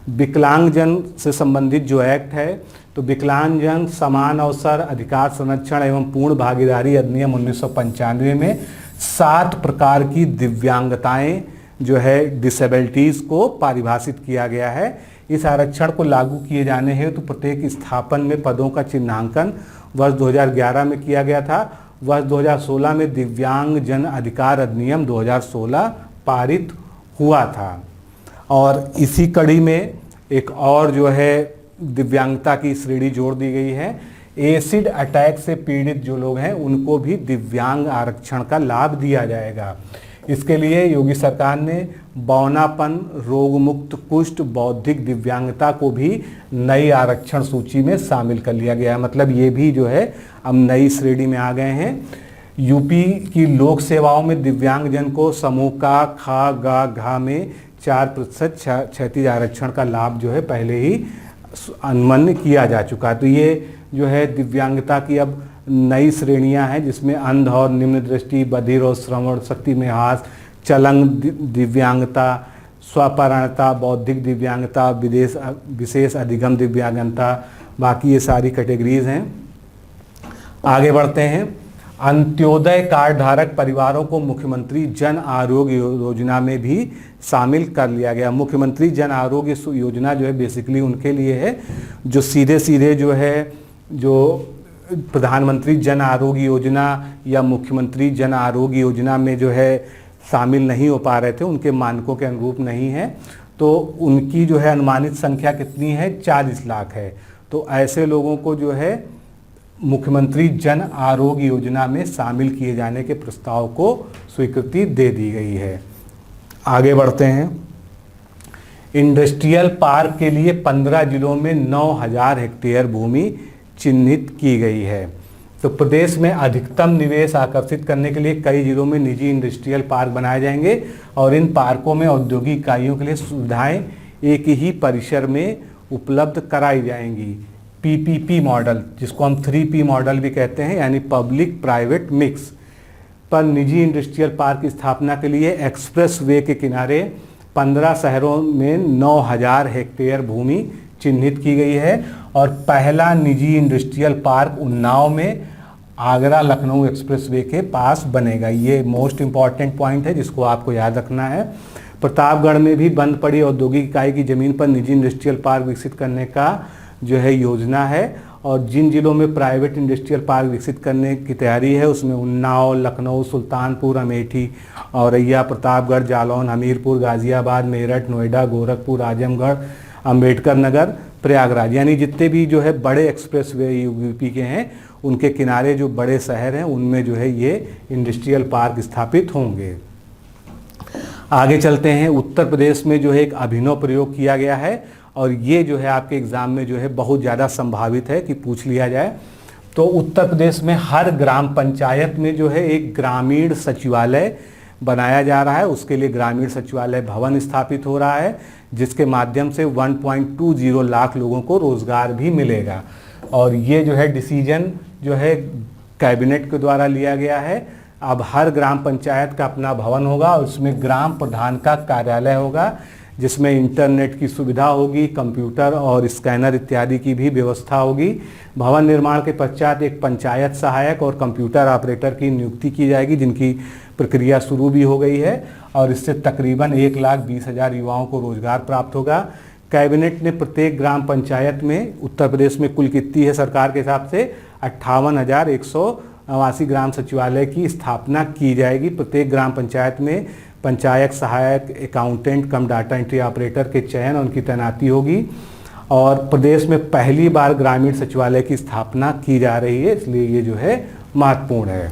विकलांगजन से संबंधित जो एक्ट है, तो विकलांगजन समान अवसर अधिकार संरक्षण एवं पूर्ण भागीदारी अधिनियम 1995 में 7 प्रकार की दिव्यांगताएं जो है डिसेबिलिटीज़ को परिभाषित किया गया है। इस आरक्षण को लागू किए जाने हेतु प्रत्येक स्थापन में पदों का चिन्हांकन वर्ष 2011 में किया गया था। वर्ष 2016 में दिव्यांग जन अधिकार अधिनियम 2016 पारित हुआ था और इसी कड़ी में एक और जो है दिव्यांगता की श्रेणी जोड़ दी गई है। एसिड अटैक से पीड़ित जो लोग हैं उनको भी दिव्यांग आरक्षण का लाभ दिया जाएगा। इसके लिए योगी सरकार ने बौनापन, रोगमुक्त, कुष्ठ, बौद्धिक दिव्यांगता को भी नई आरक्षण सूची में शामिल कर लिया गया है। मतलब ये भी जो है अब नई श्रेणी में आ गए हैं। यूपी की लोक सेवाओं में दिव्यांगजन को समूह का ख ग घ में 4% क्षैतिज आरक्षण का लाभ जो है पहले ही अनुमन्य किया जा चुका है। तो ये जो है दिव्यांगता की अब नई श्रेणियां हैं, जिसमें अंध और निम्न दृष्टि, बधिर और श्रवण शक्ति में ह्रास, चलंग दिव्यांगता, स्वपरायणता, बौद्धिक दिव्यांगता, विशेष अधिगम दिव्यांगता, बाकी ये सारी कैटेगरीज हैं। आगे बढ़ते हैं। अंत्योदय कार्ड धारक परिवारों को मुख्यमंत्री जन आरोग्य योजना में भी शामिल कर लिया गया। मुख्यमंत्री जन आरोग्य योजना जो है बेसिकली उनके लिए है जो सीधे सीधे जो है जो प्रधानमंत्री जन आरोग्य योजना या मुख्यमंत्री जन आरोग्य योजना में जो है शामिल नहीं हो पा रहे थे, उनके मानकों के अनुरूप नहीं है, तो उनकी जो है अनुमानित संख्या कितनी है, 40 लाख है। तो ऐसे लोगों को जो है मुख्यमंत्री जन आरोग्य योजना में शामिल किए जाने के प्रस्ताव को स्वीकृति दे दी गई है। आगे बढ़ते हैं। इंडस्ट्रियल पार्क के लिए 15 जिलों में 9,000 हेक्टेयर भूमि चिन्हित की गई है। तो प्रदेश में अधिकतम निवेश आकर्षित करने के लिए कई जिलों में निजी इंडस्ट्रियल पार्क बनाए जाएंगे और इन पार्कों में औद्योगिक इकाइयों के लिए सुविधाएं एक ही परिसर में उपलब्ध कराई जाएंगी। पीपीपी मॉडल, जिसको हम 3P मॉडल भी कहते हैं, यानी पब्लिक प्राइवेट मिक्स पर निजी इंडस्ट्रियल पार्क की स्थापना के लिए एक्सप्रेस वे के किनारे 15 शहरों में 9,000 हेक्टेयर भूमि चिन्हित की गई है और पहला निजी इंडस्ट्रियल पार्क उन्नाव में आगरा लखनऊ एक्सप्रेस वे के पास बनेगा। ये मोस्ट इम्पॉर्टेंट पॉइंट है जिसको आपको याद रखना है। प्रतापगढ़ में भी बंद पड़ी औद्योगिक इकाई की ज़मीन पर निजी इंडस्ट्रियल पार्क विकसित करने का जो है योजना है और जिन जिलों में प्राइवेट इंडस्ट्रियल पार्क विकसित करने की तैयारी है उसमें उन्नाव, लखनऊ, सुल्तानपुर, अमेठी, औरैया, प्रतापगढ़, जालौन, हमीरपुर, गाजियाबाद, मेरठ, नोएडा, गोरखपुर, आजमगढ़, अंबेडकर नगर, प्रयागराज, यानी जितने भी जो है बड़े एक्सप्रेस वे यूपी के हैं उनके किनारे जो बड़े शहर हैं उनमें जो है ये इंडस्ट्रियल पार्क स्थापित होंगे। आगे चलते हैं। उत्तर प्रदेश में जो है एक अभिनव प्रयोग किया गया है और ये जो है आपके एग्ज़ाम में जो है बहुत ज़्यादा संभावित है कि पूछ लिया जाए। तो उत्तर प्रदेश में हर ग्राम पंचायत में जो है एक ग्रामीण सचिवालय बनाया जा रहा है। उसके लिए ग्रामीण सचिवालय भवन स्थापित हो रहा है जिसके माध्यम से 1.20 लाख लोगों को रोज़गार भी मिलेगा और ये जो है डिसीजन जो है कैबिनेट के द्वारा लिया गया है। अब हर ग्राम पंचायत का अपना भवन होगा और उसमें ग्राम प्रधान का कार्यालय होगा जिसमें इंटरनेट की सुविधा होगी, कंप्यूटर और स्कैनर इत्यादि की भी व्यवस्था होगी। भवन निर्माण के पश्चात एक पंचायत सहायक और कंप्यूटर ऑपरेटर की नियुक्ति की जाएगी जिनकी प्रक्रिया शुरू भी हो गई है और इससे तकरीबन 1,20,000 युवाओं को रोजगार प्राप्त होगा। कैबिनेट ने प्रत्येक ग्राम पंचायत में, उत्तर प्रदेश में कुल कितनी है सरकार के हिसाब से, 58,189 ग्राम सचिवालय की स्थापना की जाएगी। प्रत्येक ग्राम पंचायत में पंचायत सहायक, अकाउंटेंट कम डाटा एंट्री ऑपरेटर के चयन और उनकी तैनाती होगी और प्रदेश में पहली बार ग्रामीण सचिवालय की स्थापना की जा रही है, इसलिए ये जो है महत्वपूर्ण है।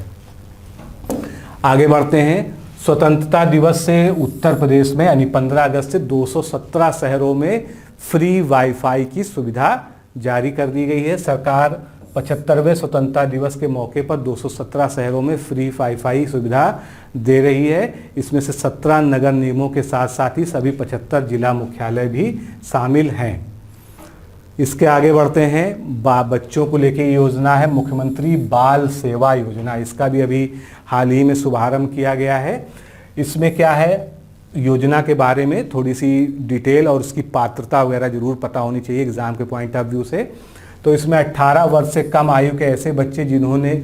आगे बढ़ते हैं। स्वतंत्रता दिवस से उत्तर प्रदेश में यानी 15 अगस्त से 217 शहरों में फ्री वाईफाई की सुविधा जारी कर दी गई है। सरकार 75वें स्वतंत्रता दिवस के मौके पर 217 शहरों में फ्री वाईफाई सुविधा दे रही है। इसमें से 17 नगर निगमों के साथ साथ ही सभी 75 जिला मुख्यालय भी शामिल हैं। इसके आगे बढ़ते हैं। बच्चों को लेकर योजना है मुख्यमंत्री बाल सेवा योजना। इसका भी अभी हाल ही में शुभारंभ किया गया है। इसमें क्या है, योजना के बारे में थोड़ी सी डिटेल और उसकी पात्रता वगैरह जरूर पता होनी चाहिए एग्ज़ाम के पॉइंट ऑफ व्यू से। तो इसमें 18 वर्ष से कम आयु के ऐसे बच्चे जिन्होंने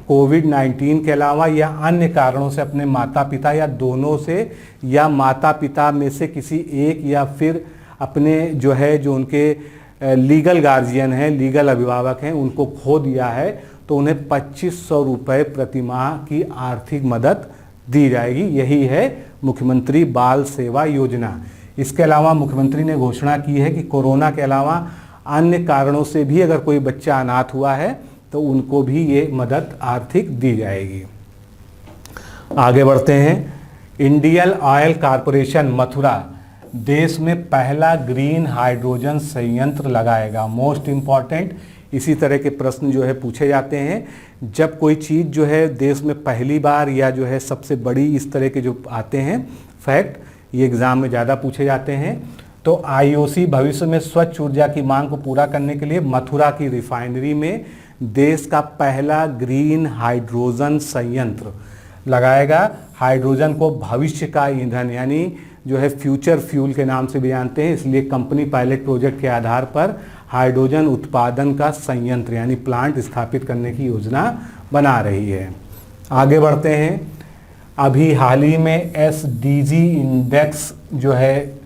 कोविड-19 के अलावा या अन्य कारणों से अपने माता पिता या दोनों से या माता पिता में से किसी एक या फिर अपने जो है जो उनके लीगल गार्जियन हैं, लीगल अभिभावक हैं, उनको खो दिया है तो उन्हें 2500 रुपये प्रति माह की आर्थिक मदद दी जाएगी। यही है मुख्यमंत्री बाल सेवा योजना। इसके अलावा मुख्यमंत्री ने घोषणा की है कि कोरोना के अलावा अन्य कारणों से भी अगर कोई बच्चा अनाथ हुआ है तो उनको भी ये मदद आर्थिक दी जाएगी। आगे बढ़ते हैं। इंडियन ऑयल कॉरपोरेशन मथुरा देश में पहला ग्रीन हाइड्रोजन संयंत्र लगाएगा। मोस्ट इम्पॉर्टेंट, इसी तरह के प्रश्न जो है पूछे जाते हैं। जब कोई चीज़ जो है देश में पहली बार या जो है सबसे बड़ी, इस तरह के जो आते हैं फैक्ट, ये एग्ज़ाम में ज़्यादा पूछे जाते हैं। तो आईओसी भविष्य में स्वच्छ ऊर्जा की मांग को पूरा करने के लिए मथुरा की रिफाइनरी में देश का पहला ग्रीन हाइड्रोजन संयंत्र लगाएगा। हाइड्रोजन को भविष्य का ईंधन यानी जो है फ्यूचर फ्यूल के नाम से भी जानते हैं, इसलिए कंपनी पायलट प्रोजेक्ट के आधार पर हाइड्रोजन उत्पादन का संयंत्र यानी प्लांट स्थापित करने की योजना बना रही है। आगे बढ़ते हैं। अभी हाल ही में SDG इंडेक्स जो है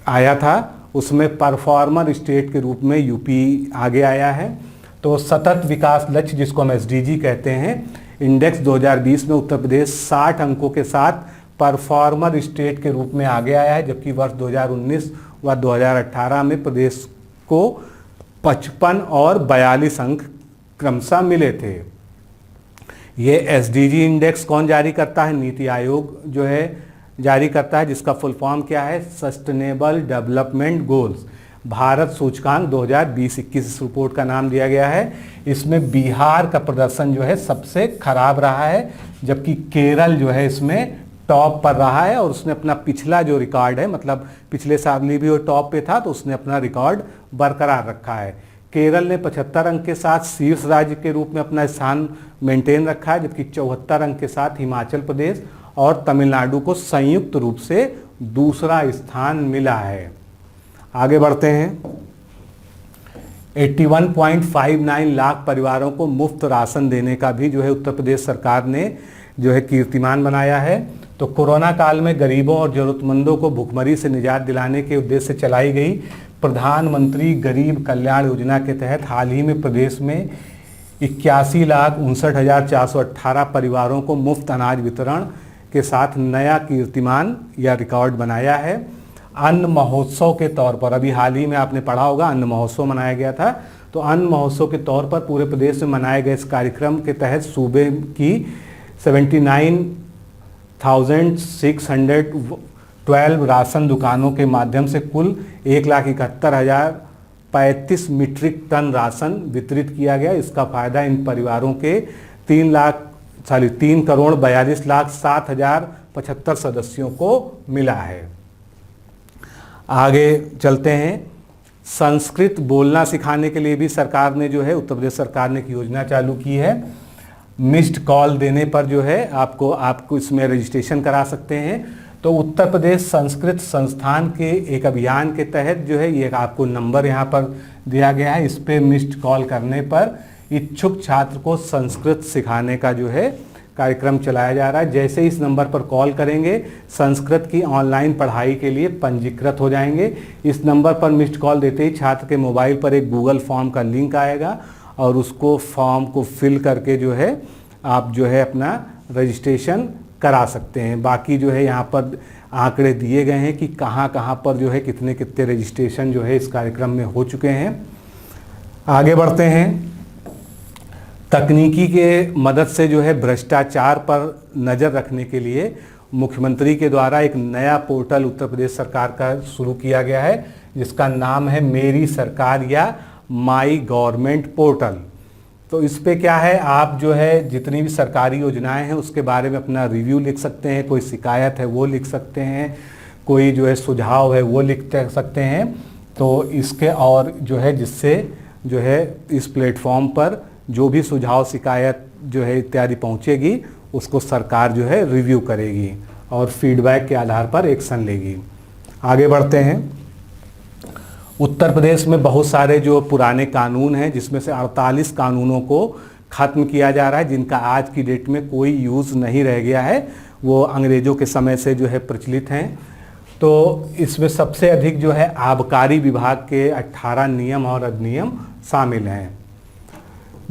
आया था, उसमें परफॉर्मर स्टेट के रूप में यूपी आगे आया है। तो सतत विकास लक्ष्य जिसको हम SDG कहते हैं, इंडेक्स 2020 में उत्तर प्रदेश 60 अंकों के साथ परफॉर्मर स्टेट के रूप में आगे आया है, जबकि वर्ष 2019 व 2018 में प्रदेश को 55 और 42 अंक क्रमशः मिले थे। ये SDG इंडेक्स कौन जारी करता है? नीति आयोग जो है जारी करता है, जिसका फुल फॉर्म क्या है? Sustainable development goals. भारत सूचकांक 2020-21 इस रिपोर्ट का नाम दिया गया है। इसमें बिहार का प्रदर्शन जो है सबसे खराब रहा है, जबकि केरल जो है इसमें टॉप पर रहा है और उसने अपना पिछला जो रिकॉर्ड है, मतलब पिछले साल भी वो टॉप पे था, तो उसने अपना रिकॉर्ड बरकरार रखा है। केरल ने 75 अंक के साथ शीर्ष राज्य के रूप में अपना स्थान मेंटेन रखा है, जबकि 74 अंक के साथ हिमाचल प्रदेश और तमिलनाडु को संयुक्त रूप से दूसरा स्थान मिला है। आगे बढ़ते हैं। 81.59 लाख परिवारों को मुफ्त राशन देने का भी जो है उत्तर प्रदेश सरकार ने जो है कीर्तिमान बनाया है। तो कोरोना काल में गरीबों और जरूरतमंदों को भुखमरी से निजात दिलाने के उद्देश्य से चलाई गई प्रधानमंत्री गरीब कल्याण योजना के तहत हाल ही में प्रदेश में 81,59,418 परिवारों को मुफ्त अनाज वितरण के साथ नया कीर्तिमान या रिकॉर्ड बनाया है। अन्न महोत्सव के तौर पर, अभी हाल ही में आपने पढ़ा होगा अन्न महोत्सव मनाया गया था, तो अन्न महोत्सव के तौर पर पूरे प्रदेश में मनाए गए इस कार्यक्रम के तहत सूबे की 79,612 राशन दुकानों के माध्यम से कुल 1,71,035 मीट्रिक टन राशन वितरित किया गया। इसका फायदा इन परिवारों के 3,42,07,075 सदस्यों को मिला है। आगे चलते हैं। संस्कृत बोलना सिखाने के लिए भी सरकार ने जो है, उत्तर प्रदेश सरकार ने एक योजना चालू की है। मिस्ड कॉल देने पर जो है आपको इसमें रजिस्ट्रेशन करा सकते हैं। तो उत्तर प्रदेश संस्कृत संस्थान के एक अभियान के तहत जो है, ये आपको नंबर यहाँ पर दिया गया है, इस पे मिस्ड कॉल करने पर इच्छुक छात्र को संस्कृत सिखाने का जो है कार्यक्रम चलाया जा रहा है। जैसे इस नंबर पर कॉल करेंगे, संस्कृत की ऑनलाइन पढ़ाई के लिए पंजीकृत हो जाएंगे। इस नंबर पर मिस्ड कॉल देते ही छात्र के मोबाइल पर एक गूगल फॉर्म का लिंक आएगा और उसको फॉर्म को फिल करके जो है आप जो है अपना रजिस्ट्रेशन करा सकते हैं। बाकी जो है यहाँ पर आंकड़े दिए गए हैं कि कहाँ कहाँ पर जो है कितने कितने रजिस्ट्रेशन जो है इस कार्यक्रम में हो चुके हैं। आगे बढ़ते हैं। तकनीकी के मदद से जो है भ्रष्टाचार पर नज़र रखने के लिए मुख्यमंत्री के द्वारा एक नया पोर्टल उत्तर प्रदेश सरकार का शुरू किया गया है, जिसका नाम है मेरी सरकार या माई गवर्नमेंट पोर्टल। तो इस पे क्या है, आप जो है जितनी भी सरकारी योजनाएं हैं उसके बारे में अपना रिव्यू लिख सकते हैं, कोई शिकायत है वो लिख सकते हैं, कोई जो है सुझाव है वो लिख सकते हैं। तो इसके और जो है जिससे जो है इस प्लेटफॉर्म पर जो भी सुझाव शिकायत जो है इत्यादि पहुंचेगी उसको सरकार जो है रिव्यू करेगी और फीडबैक के आधार पर एक्शन लेगी। आगे बढ़ते हैं। उत्तर प्रदेश में बहुत सारे जो पुराने कानून हैं, जिसमें से 48 कानूनों को ख़त्म किया जा रहा है, जिनका आज की डेट में कोई यूज़ नहीं रह गया है, वो अंग्रेज़ों के समय से जो है प्रचलित हैं। तो इसमें सबसे अधिक जो है आबकारी विभाग के 18 नियम और अधिनियम शामिल हैं।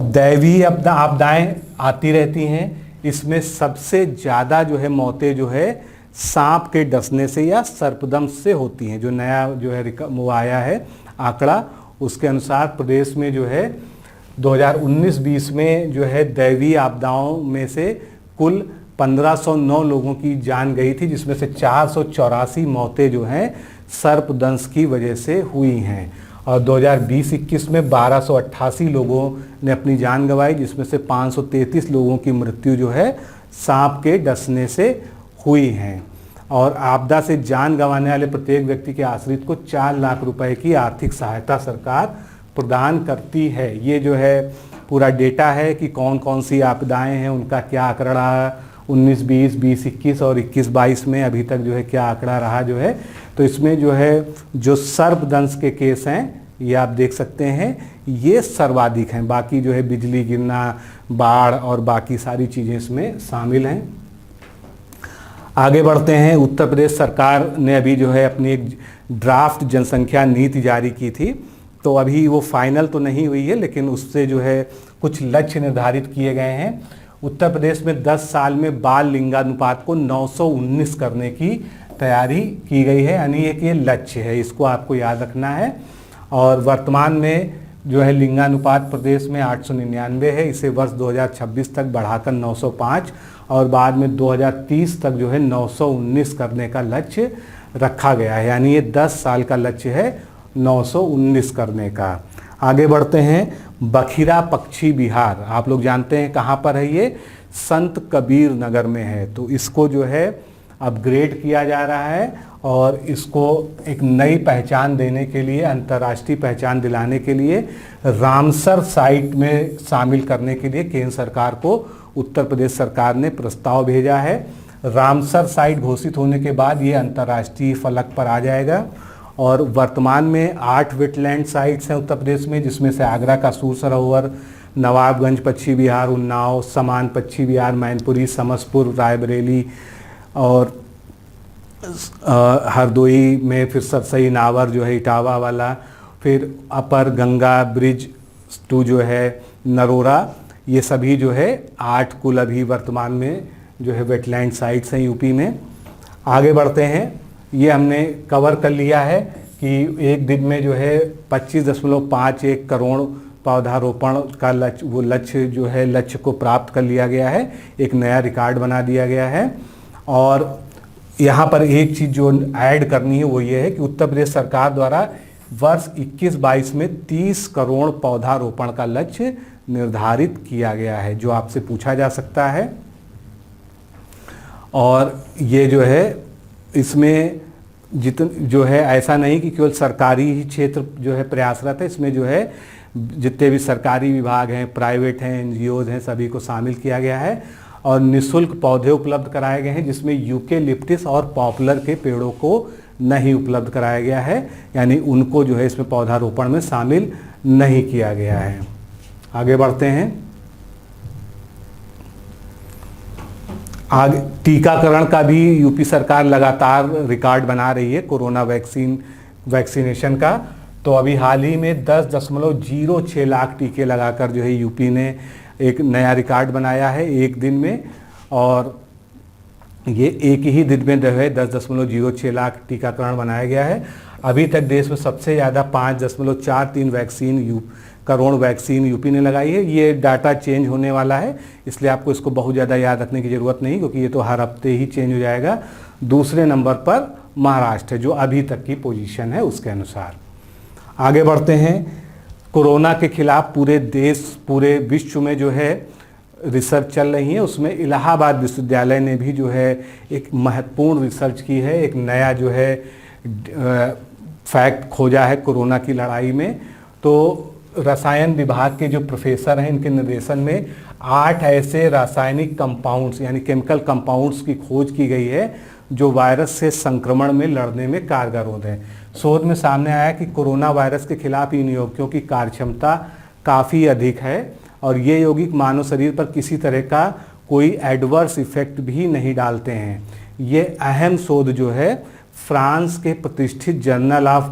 दैवीय आपदाएं आती रहती हैं, इसमें सबसे ज़्यादा जो है मौतें जो है सांप के डसने से या सर्पदंश से होती हैं। जो नया जो है वो आया है आंकड़ा, उसके अनुसार प्रदेश में जो है 2019-20 में जो है दैवीय आपदाओं में से कुल 1509 लोगों की जान गई थी, जिसमें से 484 मौतें जो हैं सर्पदंश की वजह से हुई हैं। और 2020-21 में 1288 लोगों ने अपनी जान गंवाई, जिसमें से 533 लोगों की मृत्यु जो है सांप के डसने से हुई हैं। और आपदा से जान गंवाने वाले प्रत्येक व्यक्ति के आश्रित को 4 लाख रुपए की आर्थिक सहायता सरकार प्रदान करती है। ये जो है पूरा डेटा है कि कौन कौन सी आपदाएं हैं, उनका क्या आंकड़ा रहा 19-20, 20-21 और 21-22 में अभी तक जो है क्या आंकड़ा रहा जो है। तो इसमें जो है जो सर्पदंश के केस हैं ये आप देख सकते हैं, ये सर्वाधिक हैं। बाकी जो है बिजली गिरना, बाढ़ और बाकी सारी चीज़ें इसमें शामिल हैं। आगे बढ़ते हैं। उत्तर प्रदेश सरकार ने अभी जो है अपनी एक ड्राफ्ट जनसंख्या नीति जारी की थी, तो अभी वो फाइनल तो नहीं हुई है, लेकिन उससे जो है कुछ लक्ष्य निर्धारित किए गए हैं। उत्तर प्रदेश में 10 साल में बाल लिंगानुपात को 919 करने की तैयारी की गई है, यानी एक ये लक्ष्य है, इसको आपको याद रखना है। और वर्तमान में जो है लिंगानुपात प्रदेश में 899 है, इसे वर्ष 2026 तक बढ़ाकर 905 और बाद में 2030 तक जो है 919 करने का लक्ष्य रखा गया है, यानी ये 10 साल का लक्ष्य है 919 करने का। आगे बढ़ते हैं। बखिरा पक्षी विहार, आप लोग जानते हैं कहाँ पर है ये, संत कबीर नगर में है। तो इसको जो है अपग्रेड किया जा रहा है और इसको एक नई पहचान देने के लिए, अंतर्राष्ट्रीय पहचान दिलाने के लिए रामसर साइट में शामिल करने के लिए केंद्र सरकार को उत्तर प्रदेश सरकार ने प्रस्ताव भेजा है। रामसर साइट घोषित होने के बाद ये अंतर्राष्ट्रीय फलक पर आ जाएगा। और वर्तमान में 8 वेटलैंड साइट्स हैं उत्तर प्रदेश में, जिसमें से आगरा का सूर सरोवर, नवाबगंज पक्षी विहार, उन्नाव, समान पक्षी विहार, मैनपुरी, समसपुर, रायबरेली और हरदोई में फिर सरसई नावर जो है इटावा वाला, फिर अपर गंगा ब्रिज 2 जो है नरोरा, ये सभी जो है 8 कुल अभी वर्तमान में जो है वेटलैंड साइट्स हैं यूपी में। आगे बढ़ते हैं। ये हमने कवर कर लिया है कि एक दिन में जो है 25.51 करोड़ पौधारोपण का लक्ष्य जो है लक्ष्य को प्राप्त कर लिया गया है, एक नया रिकॉर्ड बना दिया गया है। और यहाँ पर एक चीज़ जो ऐड करनी है वो ये है कि उत्तर प्रदेश सरकार द्वारा वर्ष 21-22 में 30 करोड़ पौधारोपण का लक्ष्य निर्धारित किया गया है, जो आपसे पूछा जा सकता है। और ये जो है इसमें जो है ऐसा नहीं कि केवल सरकारी ही क्षेत्र जो है प्रयासरत है, इसमें जो है जितने भी सरकारी विभाग हैं, प्राइवेट हैं, एनजीओज हैं, सभी को शामिल किया गया है। और निःशुल्क पौधे उपलब्ध कराए गए हैं, जिसमें यूकेलिप्टिस और पॉपुलर के पेड़ों को नहीं उपलब्ध कराया गया है, यानी उनको जो है इसमें पौधारोपण में शामिल नहीं किया गया है। आगे बढ़ते हैं। आगे टीकाकरण का भी यूपी सरकार लगातार रिकॉर्ड बना रही है, कोरोना वैक्सीनेशन का। तो अभी हाल ही में 10.06 लाख टीके लगाकर जो है यूपी ने एक नया रिकॉर्ड बनाया है एक दिन में। और ये एक ही दिन में जो है 10.06 लाख टीकाकरण बनाया गया है। अभी तक देश में सबसे ज़्यादा 5.43 करोड़ वैक्सीन यूपी ने लगाई है। ये डाटा चेंज होने वाला है, इसलिए आपको इसको बहुत ज़्यादा याद रखने की ज़रूरत नहीं, क्योंकि ये तो हर हफ्ते ही चेंज हो जाएगा। दूसरे नंबर पर महाराष्ट्र है, जो अभी तक की पोजीशन है उसके अनुसार। आगे बढ़ते हैं। कोरोना के खिलाफ पूरे देश, पूरे विश्व में जो है रिसर्च चल रही है, उसमें इलाहाबाद विश्वविद्यालय ने भी जो है एक महत्वपूर्ण रिसर्च की है, एक नया जो है फैक्ट खोजा है कोरोना की लड़ाई में। तो रसायन विभाग के जो प्रोफेसर हैं, इनके निर्देशन में 8 ऐसे रासायनिक कंपाउंड्स यानी केमिकल कंपाउंड्स की खोज की गई है जो वायरस से संक्रमण में लड़ने में कारगर होते हैं। शोध में सामने आया कि कोरोना वायरस के खिलाफ इन यौगिकों की कार्यक्षमता काफ़ी अधिक है और ये यौगिक मानव शरीर पर किसी तरह का कोई एडवर्स इफेक्ट भी नहीं डालते हैं। ये अहम शोध जो है फ्रांस के प्रतिष्ठित journal of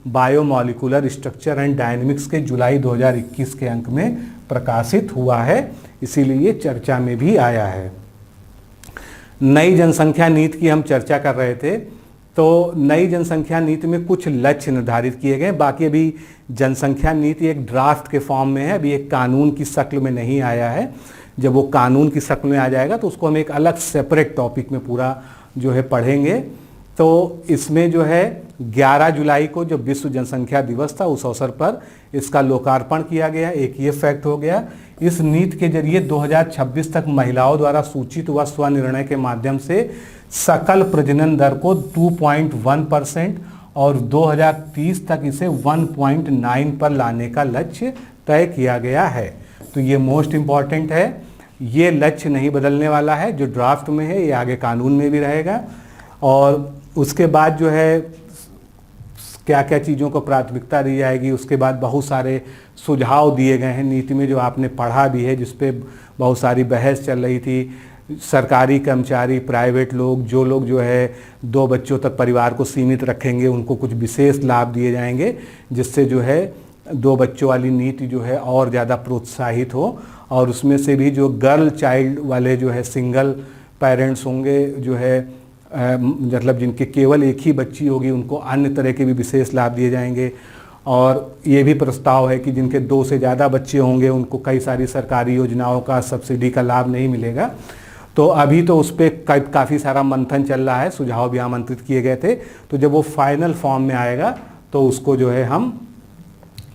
biomolecular structure and dynamics के जुलाई 2021 के अंक में प्रकाशित हुआ है, इसीलिए ये चर्चा में भी आया है। नई जनसंख्या नीति की हम चर्चा कर रहे थे, तो नई जनसंख्या नीति में कुछ लक्ष्य निर्धारित किए गए। बाकी अभी जनसंख्या नीति एक ड्राफ्ट के फॉर्म में है, अभी एक कानून की शक्ल में नहीं आया है। जब वो कानून की शक्ल में आ जाएगा तो उसको हम एक अलग सेपरेट टॉपिक में पूरा जो है पढ़ेंगे। तो इसमें जो है 11 जुलाई को जो विश्व जनसंख्या दिवस था, उस अवसर पर इसका लोकार्पण किया गया, एक ये फैक्ट हो गया। इस नीति के जरिए 2026 तक महिलाओं द्वारा सूचित व स्वनिर्णय के माध्यम से सकल प्रजनन दर को 2.1% और 2030 तक इसे 1.9 पर लाने का लक्ष्य तय किया गया है। तो ये मोस्ट इम्पॉर्टेंट है, ये लक्ष्य नहीं बदलने वाला है, जो ड्राफ्ट में है ये आगे कानून में भी रहेगा। और उसके बाद जो है क्या क्या चीज़ों को प्राथमिकता दी जाएगी। उसके बाद बहुत सारे सुझाव दिए गए हैं नीति में, जो आपने पढ़ा भी है, जिस पे बहुत सारी बहस चल रही थी। सरकारी कर्मचारी, प्राइवेट लोग, जो लोग जो है 2 बच्चों तक परिवार को सीमित रखेंगे, उनको कुछ विशेष लाभ दिए जाएंगे, जिससे जो है 2 बच्चों वाली नीति जो है और ज़्यादा प्रोत्साहित हो। और उसमें से भी जो गर्ल चाइल्ड वाले जो है सिंगल पेरेंट्स होंगे, जो है मतलब जिनके केवल एक ही बच्ची होगी, उनको अन्य तरह के भी विशेष लाभ दिए जाएंगे। और ये भी प्रस्ताव है कि जिनके 2 से ज़्यादा बच्चे होंगे, उनको कई सारी सरकारी योजनाओं का, सब्सिडी का लाभ नहीं मिलेगा। तो अभी तो उस पर काफ़ी सारा मंथन चल रहा है, सुझाव भी आमंत्रित किए गए थे। तो जब वो फाइनल फॉर्म में आएगा तो उसको जो है हम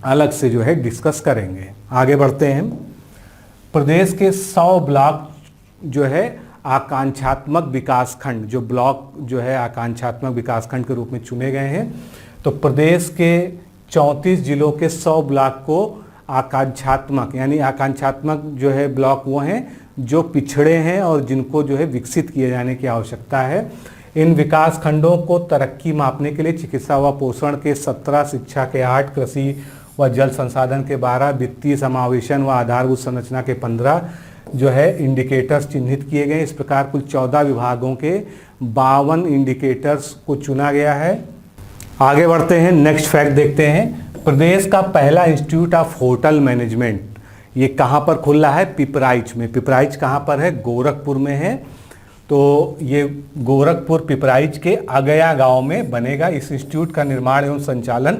अलग से जो है डिस्कस करेंगे। आगे बढ़ते हैं। प्रदेश के 100 ब्लॉक जो है आकांक्षात्मक विकास खंड, जो ब्लॉक जो है आकांक्षात्मक विकास खंड के रूप में चुने गए हैं। तो प्रदेश के 34 जिलों के 100 ब्लॉक को आकांक्षात्मक, यानी आकांक्षात्मक जो है ब्लॉक वो हैं जो पिछड़े हैं और जिनको जो है विकसित किए जाने की आवश्यकता है। इन विकास खंडों को तरक्की मापने के लिए चिकित्सा व पोषण के 17, शिक्षा के 8, कृषि व जल संसाधन के 12, वित्तीय समावेशन व आधारभूत संरचना के 15 जो है इंडिकेटर्स चिन्हित किए गए। इस प्रकार कुल 14 विभागों के 52 इंडिकेटर्स को चुना गया है। आगे बढ़ते हैं, नेक्स्ट फैक्ट देखते हैं। प्रदेश का पहला इंस्टीट्यूट ऑफ होटल मैनेजमेंट ये कहाँ पर खुल रहा है? पिपराइच में। पिपराइच कहाँ पर है? गोरखपुर में है। तो ये गोरखपुर पिपराइच के अगया गांव में बनेगा। इस इंस्टीट्यूट का निर्माण एवं संचालन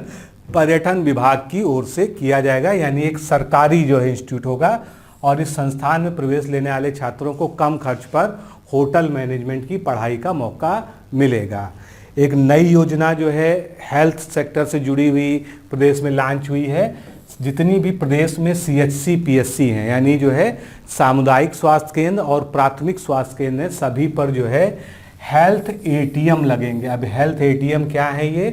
पर्यटन विभाग की ओर से किया जाएगा, यानी एक सरकारी जो है इंस्टीट्यूट होगा। और इस संस्थान में प्रवेश लेने वाले छात्रों को कम खर्च पर होटल मैनेजमेंट की पढ़ाई का मौका मिलेगा। एक नई योजना जो है हेल्थ सेक्टर से जुड़ी हुई प्रदेश में लॉन्च हुई है। जितनी भी प्रदेश में CHC PSC हैं, यानी जो है सामुदायिक स्वास्थ्य केंद्र और प्राथमिक स्वास्थ्य केंद्र, सभी पर जो है हेल्थ ATM लगेंगे। अब हेल्थ ATM क्या है ये?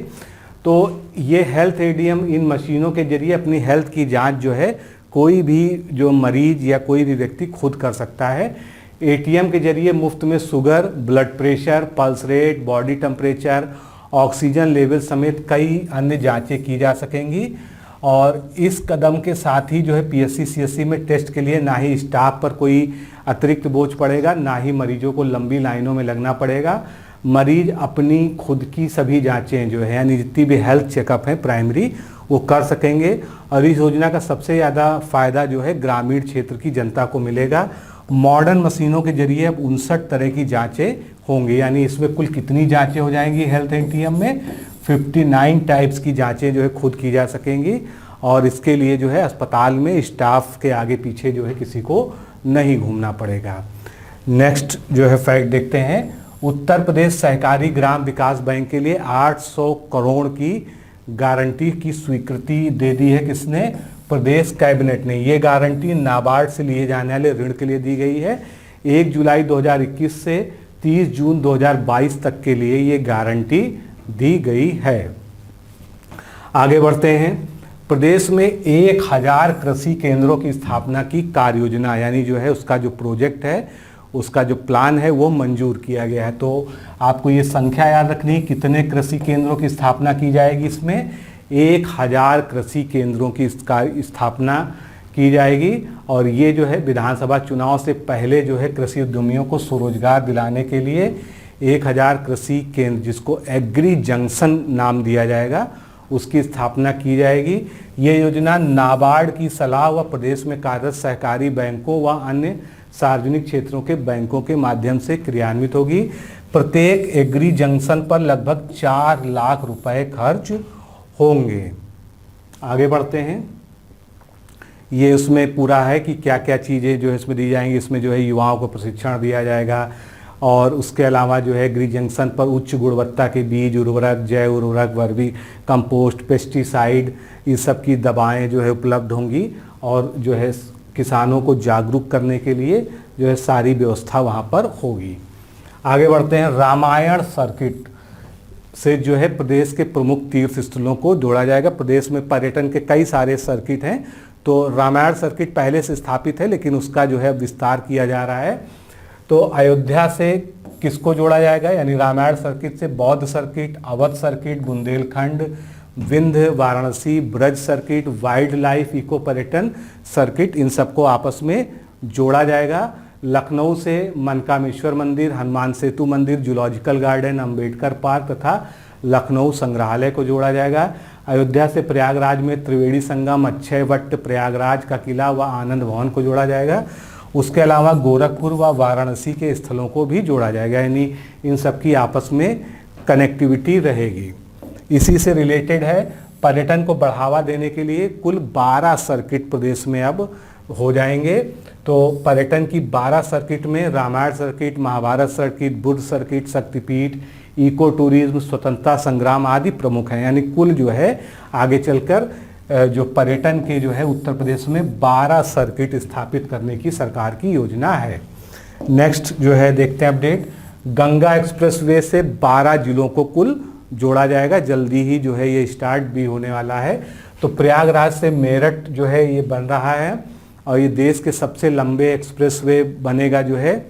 तो ये हेल्थ ATM इन मशीनों के जरिए अपनी हेल्थ की जांच जो है कोई भी जो मरीज या कोई भी व्यक्ति खुद कर सकता है। ATM के जरिए मुफ्त में sugar, blood pressure, pulse rate, body temperature, oxygen level समेत कई अन्य जांचें की जा सकेंगी। और इस कदम के साथ ही जो है PSC CSC में टेस्ट के लिए ना ही स्टाफ पर कोई अतिरिक्त बोझ पड़ेगा, ना ही मरीजों को लंबी लाइनों में लगना पड़ेगा। मरीज अपनी खुद की सभी जांचें जो है, यानी जितनी भी हेल्थ चेकअप है प्राइमरी, वो कर सकेंगे। और इस योजना का सबसे ज़्यादा फ़ायदा जो है ग्रामीण क्षेत्र की जनता को मिलेगा। मॉडर्न मशीनों के जरिए अब 59 तरह की जांचें होंगी, यानी इसमें कुल कितनी जांचें हो जाएंगी हेल्थ ATM में? 59 टाइप्स की जांचें जो है खुद की जा सकेंगी। और इसके लिए जो है अस्पताल में स्टाफ के आगे पीछे जो है किसी को नहीं घूमना पड़ेगा। नेक्स्ट जो है फैक्ट देखते हैं। उत्तर प्रदेश सहकारी ग्राम विकास बैंक के लिए 800 करोड़ की गारंटी की स्वीकृति दे दी है। किसने? प्रदेश कैबिनेट ने। ये गारंटी नाबार्ड से लिए जाने वाले ऋण के लिए दी गई है। 1 जुलाई 2021 से 30 जून 2022 तक के लिए ये गारंटी दी गई है। आगे बढ़ते हैं। प्रदेश में 1000 कृषि केंद्रों की स्थापना की कार्य योजना, यानी जो है उसका जो प्रोजेक्ट है, उसका जो प्लान है वो मंजूर किया गया है। तो आपको ये संख्या याद रखनी है, कितने कृषि केंद्रों की स्थापना की जाएगी। इसमें 1000 कृषि केंद्रों की स्थापना की जाएगी। और ये जो है विधानसभा चुनाव से पहले जो है कृषि उद्यमियों को स्वरोजगार दिलाने के लिए 1000 कृषि केंद्र, जिसको एग्री जंक्शन नाम दिया जाएगा, उसकी स्थापना की जाएगी। ये योजना नाबार्ड की सलाह व प्रदेश में कार्यरत सहकारी बैंकों व अन्य सार्वजनिक क्षेत्रों के बैंकों के माध्यम से क्रियान्वित होगी। प्रत्येक एग्री जंक्शन पर लगभग 4 लाख रुपए खर्च होंगे। आगे बढ़ते हैं। ये उसमें पूरा है कि क्या क्या चीज़ें जो है इसमें दी जाएंगी। इसमें जो है युवाओं को प्रशिक्षण दिया जाएगा। और उसके अलावा जो है एग्री जंक्शन पर उच्च गुणवत्ता के बीज, उर्वरक, जैव उर्वरक, वर्मी कंपोस्ट, पेस्टिसाइड, इस सब की दवाएं जो है उपलब्ध होंगी। और जो है किसानों को जागरूक करने के लिए जो है सारी व्यवस्था वहाँ पर होगी। आगे बढ़ते हैं। रामायण सर्किट से जो है प्रदेश के प्रमुख तीर्थ स्थलों को जोड़ा जाएगा। प्रदेश में पर्यटन के कई सारे सर्किट हैं, तो रामायण सर्किट पहले से स्थापित है, लेकिन उसका जो है विस्तार किया जा रहा है। तो अयोध्या से किसको जोड़ा जाएगा? यानी रामायण सर्किट से बौद्ध circuit, Awadh circuit, Bundelkhand, Vindhya Varanasi Braj circuit, wild life eco पर्यटन सर्किट, इन सबको आपस में जोड़ा जाएगा। लखनऊ से मनकामेश्वर मंदिर, हनुमान सेतु मंदिर, जूलॉजिकल गार्डन, अंबेडकर पार्क तथा लखनऊ संग्रहालय को जोड़ा जाएगा। अयोध्या से प्रयागराज में त्रिवेणी संगम, अक्षय वट, प्रयागराज का किला व आनंद भवन को जोड़ा जाएगा। उसके अलावा गोरखपुर व वाराणसी के स्थलों को भी जोड़ा जाएगा, यानी इन सब की आपस में कनेक्टिविटी रहेगी। इसी से रिलेटेड है, पर्यटन को बढ़ावा देने के लिए कुल 12 सर्किट प्रदेश में अब हो जाएंगे। तो पर्यटन की 12 सर्किट में Ramayana circuit, Mahabharata circuit, Buddha circuit, Shaktipeeth, eco tourism, स्वतंत्रता संग्राम आदि प्रमुख हैं। यानी कुल जो है आगे चलकर जो पर्यटन के जो है उत्तर प्रदेश में 12 सर्किट स्थापित करने की सरकार की योजना है। नेक्स्ट जो है देखते हैं अपडेट, गंगा एक्सप्रेसवे से 12 जिलों को कुल जोड़ा जाएगा। जल्दी ही जो है ये स्टार्ट भी होने वाला है। तो प्रयागराज से मेरठ जो है ये बन रहा है और ये देश के सबसे लंबे एक्सप्रेसवे बनेगा जो है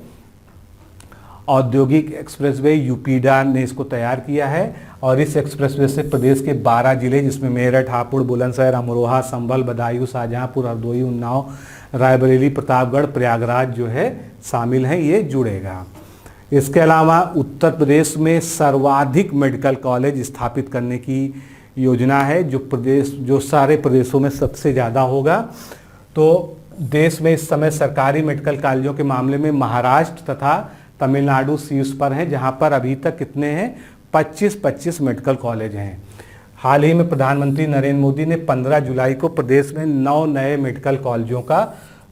औद्योगिक एक्सप्रेसवे, यूपीडा ने इसको तैयार किया है। और इस एक्सप्रेसवे से प्रदेश के 12 जिले जिसमें मेरठ, हापुड़, बुलंदशहर, अमरोहा, संभल, बदायूं, शाहजहांपुर, हरदोई, उन्नाव, रायबरेली, प्रतापगढ़, प्रयागराज जो है शामिल हैं, ये जुड़ेगा। इसके अलावा उत्तर प्रदेश में सर्वाधिक मेडिकल कॉलेज स्थापित करने की योजना है, जो सारे प्रदेशों में सबसे ज़्यादा होगा। तो देश में इस समय सरकारी मेडिकल कॉलेजों के मामले में महाराष्ट्र तथा तमिलनाडु शीर्ष पर हैं, जहां पर अभी तक कितने हैं 25 मेडिकल कॉलेज हैं। हाल ही में प्रधानमंत्री नरेंद्र मोदी ने 15 जुलाई को प्रदेश में 9 नए मेडिकल कॉलेजों का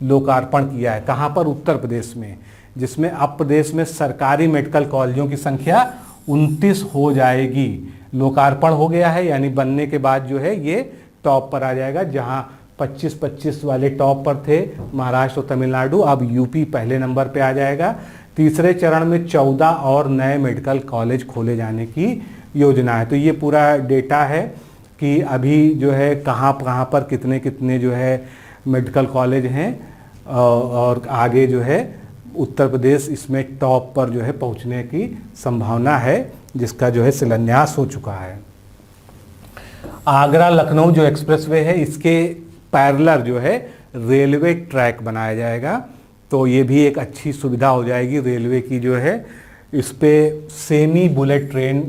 लोकार्पण किया है। कहां पर? उत्तर प्रदेश में, जिसमें अब प्रदेश में सरकारी मेडिकल कॉलेजों की संख्या 29 हो जाएगी। लोकार्पण हो गया है, यानी बनने के बाद जो है ये टॉप पर आ जाएगा। जहां 25 वाले टॉप पर थे महाराष्ट्र और तमिलनाडु, अब यूपी पहले नंबर पे आ जाएगा। तीसरे चरण में 14 और नए मेडिकल कॉलेज खोले जाने की योजना है। तो ये पूरा डेटा है कि अभी जो है कहाँ पर कितने कितने जो है मेडिकल कॉलेज हैं और आगे जो है उत्तर प्रदेश इसमें टॉप पर जो है पहुंचने की संभावना है, जिसका जो है शिलान्यास हो चुका है। आगरा लखनऊ जो एक्सप्रेसवे है, इसके पैरेलल जो है रेलवे ट्रैक बनाया जाएगा। तो ये भी एक अच्छी सुविधा हो जाएगी रेलवे की जो है। इस पे सेमी बुलेट ट्रेन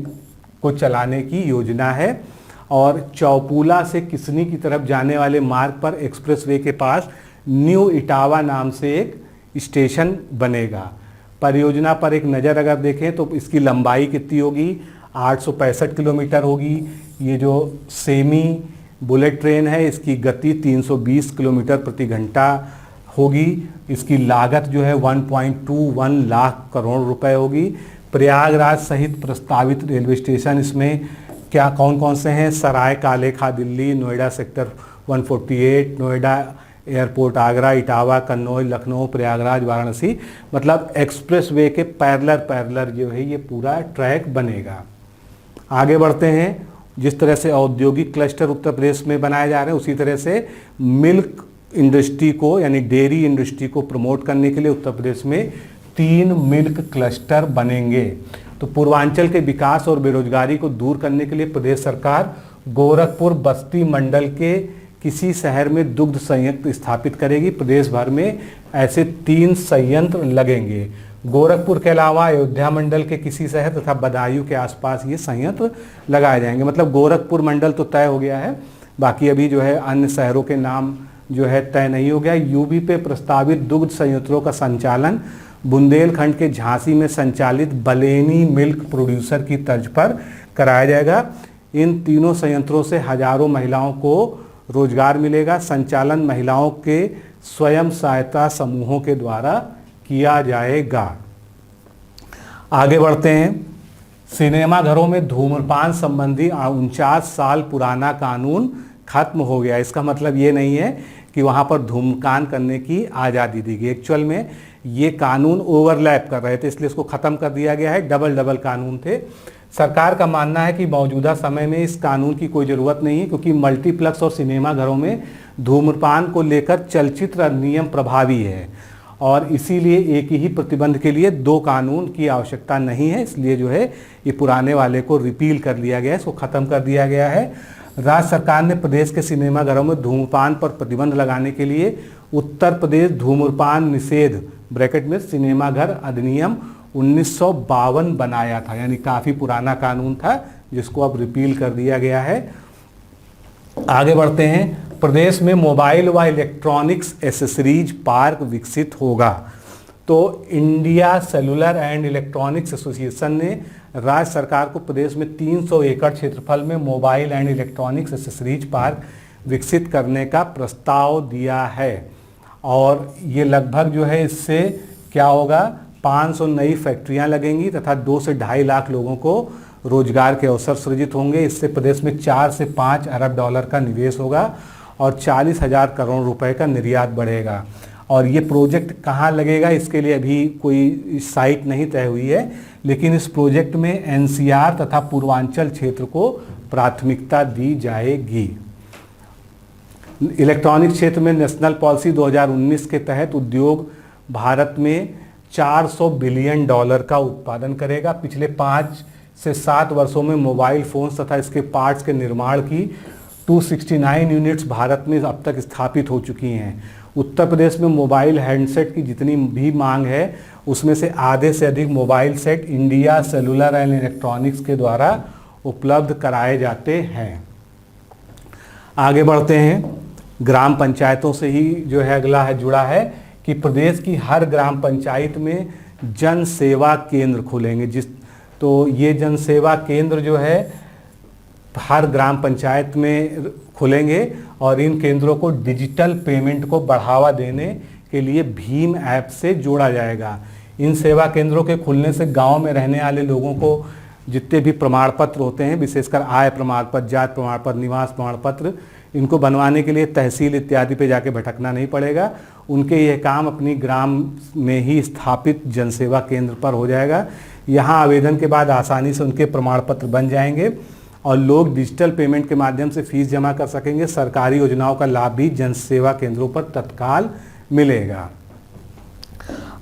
को चलाने की योजना है। और चौपुला से किसनी की तरफ जाने वाले मार्ग पर एक्सप्रेसवे के पास न्यू इटावा नाम से एक स्टेशन बनेगा। परियोजना पर एक नज़र अगर देखें तो इसकी लंबाई कितनी होगी, 865 किलोमीटर होगी। ये जो सेमी बुलेट ट्रेन है इसकी गति 320 किलोमीटर प्रति घंटा होगी। इसकी लागत जो है 1.21 लाख करोड़ रुपए होगी। प्रयागराज सहित प्रस्तावित रेलवे स्टेशन इसमें क्या कौन कौन से हैं? सराय काले खां दिल्ली, नोएडा सेक्टर 148, नोएडा एयरपोर्ट आगरा, इटावा, कन्नौज, लखनऊ, प्रयागराज, वाराणसी। मतलब एक्सप्रेसवे के पैरेलल जो है ये पूरा ट्रैक बनेगा। आगे बढ़ते हैं। जिस तरह से औद्योगिक क्लस्टर उत्तर प्रदेश में बनाए जा रहे हैं, उसी तरह से मिल्क इंडस्ट्री को यानी डेयरी इंडस्ट्री को प्रमोट करने के लिए उत्तर प्रदेश में 3 मिल्क क्लस्टर बनेंगे। तो पूर्वांचल के विकास और बेरोजगारी को दूर करने के लिए प्रदेश सरकार गोरखपुर बस्ती मंडल के किसी शहर में दुग्ध संयंत्र स्थापित करेगी। प्रदेश भर में ऐसे 3 संयंत्र लगेंगे। गोरखपुर के अलावा अयोध्या मंडल के किसी शहर तथा बदायूं के आसपास ये संयंत्र लगाए जाएंगे। मतलब गोरखपुर मंडल तो तय हो गया है, बाकी अभी जो है अन्य शहरों के नाम जो है तय नहीं हो गया। यूपी पे प्रस्तावित दुग्ध संयंत्रों का संचालन बुंदेलखंड के झांसी में संचालित बलेनी मिल्क प्रोड्यूसर की तर्ज पर कराया जाएगा। इन तीनों संयंत्रों से हजारों महिलाओं को रोजगार मिलेगा। संचालन महिलाओं के स्वयं सहायता समूहों के द्वारा किया जाएगा। आगे बढ़ते हैं। सिनेमा घरों में धूम्रपान संबंधी 49 साल पुराना कानून खत्म हो गया। इसका मतलब ये नहीं है कि वहाँ पर धूम्रपान करने की आज़ादी दी गई। एक्चुअल में ये कानून ओवरलैप कर रहे थे, इसलिए इसको ख़त्म कर दिया गया है। डबल कानून थे। सरकार का मानना है कि मौजूदा समय में इस कानून की कोई ज़रूरत नहीं है, क्योंकि मल्टीप्लेक्स और सिनेमा घरों में धूम्रपान को लेकर चलचित्र अधिनियम प्रभावी है और इसीलिए एक ही प्रतिबंध के लिए 2 कानून की आवश्यकता नहीं है। इसलिए जो है ये पुराने वाले को रिपील कर लिया गया है, इसको ख़त्म कर दिया गया है। राज्य सरकार ने प्रदेश के सिनेमाघरों में धूम्रपान पर प्रतिबंध लगाने के लिए उत्तर प्रदेश धूम्रपान निषेध ब्रैकेट में सिनेमाघर अधिनियम 1952 बनाया था, यानी काफ़ी पुराना कानून था जिसको अब रिपील कर दिया गया है। आगे बढ़ते हैं। प्रदेश में मोबाइल व इलेक्ट्रॉनिक्स एसेसरीज पार्क विकसित होगा। तो India cellular and electronics association ने राज्य सरकार को प्रदेश में 300 एकड़ क्षेत्रफल में mobile and electronics accessories park विकसित करने का प्रस्ताव दिया है। और ये लगभग जो है इससे क्या होगा, 500 नई फैक्ट्रियां लगेंगी तथा 2 से 2.5 लाख लोगों को रोजगार के अवसर सृजित होंगे। इससे प्रदेश में 4 से 5 अरब डॉलर का निवेश होगा और 40,000 करोड़ रुपए का निर्यात बढ़ेगा। और ये प्रोजेक्ट कहाँ लगेगा इसके लिए अभी कोई साइट नहीं तय हुई है, लेकिन इस प्रोजेक्ट में एनसीआर तथा पूर्वांचल क्षेत्र को प्राथमिकता दी जाएगी। इलेक्ट्रॉनिक क्षेत्र में नेशनल पॉलिसी 2019 के तहत उद्योग भारत में 400 बिलियन डॉलर का उत्पादन करेगा। पिछले 5 से 7 वर्षों में मोबाइल फोन्स तथा इसके पार्ट्स के निर्माण की 269 यूनिट्स भारत में अब तक स्थापित हो चुकी हैं। उत्तर प्रदेश में मोबाइल हैंडसेट की जितनी भी मांग है उसमें से आधे से अधिक mobile set India cellular and electronics के द्वारा उपलब्ध कराए जाते हैं। आगे बढ़ते हैं। ग्राम पंचायतों से ही जो है अगला है जुड़ा है कि प्रदेश की हर ग्राम पंचायत में जन सेवा केंद्र खुलेंगे। तो ये जन सेवा केंद्र जो है हर ग्राम पंचायत में खुलेंगे और इन केंद्रों को डिजिटल पेमेंट को बढ़ावा देने के लिए भीम ऐप से जोड़ा जाएगा। इन सेवा केंद्रों के खुलने से गांव में रहने वाले लोगों को जितने भी प्रमाण पत्र होते हैं, विशेषकर आय प्रमाण पत्र, जात प्रमाण पत्र, निवास प्रमाण पत्र, इनको बनवाने के लिए तहसील इत्यादि पे जाके भटकना नहीं पड़ेगा। उनके यह काम अपनी ग्राम में ही स्थापित जनसेवा केंद्र पर हो जाएगा। यहाँ आवेदन के बाद आसानी से उनके प्रमाण पत्र बन जाएंगे और लोग डिजिटल पेमेंट के माध्यम से फीस जमा कर सकेंगे। सरकारी योजनाओं का लाभ भी जनसेवा केंद्रों पर तत्काल मिलेगा।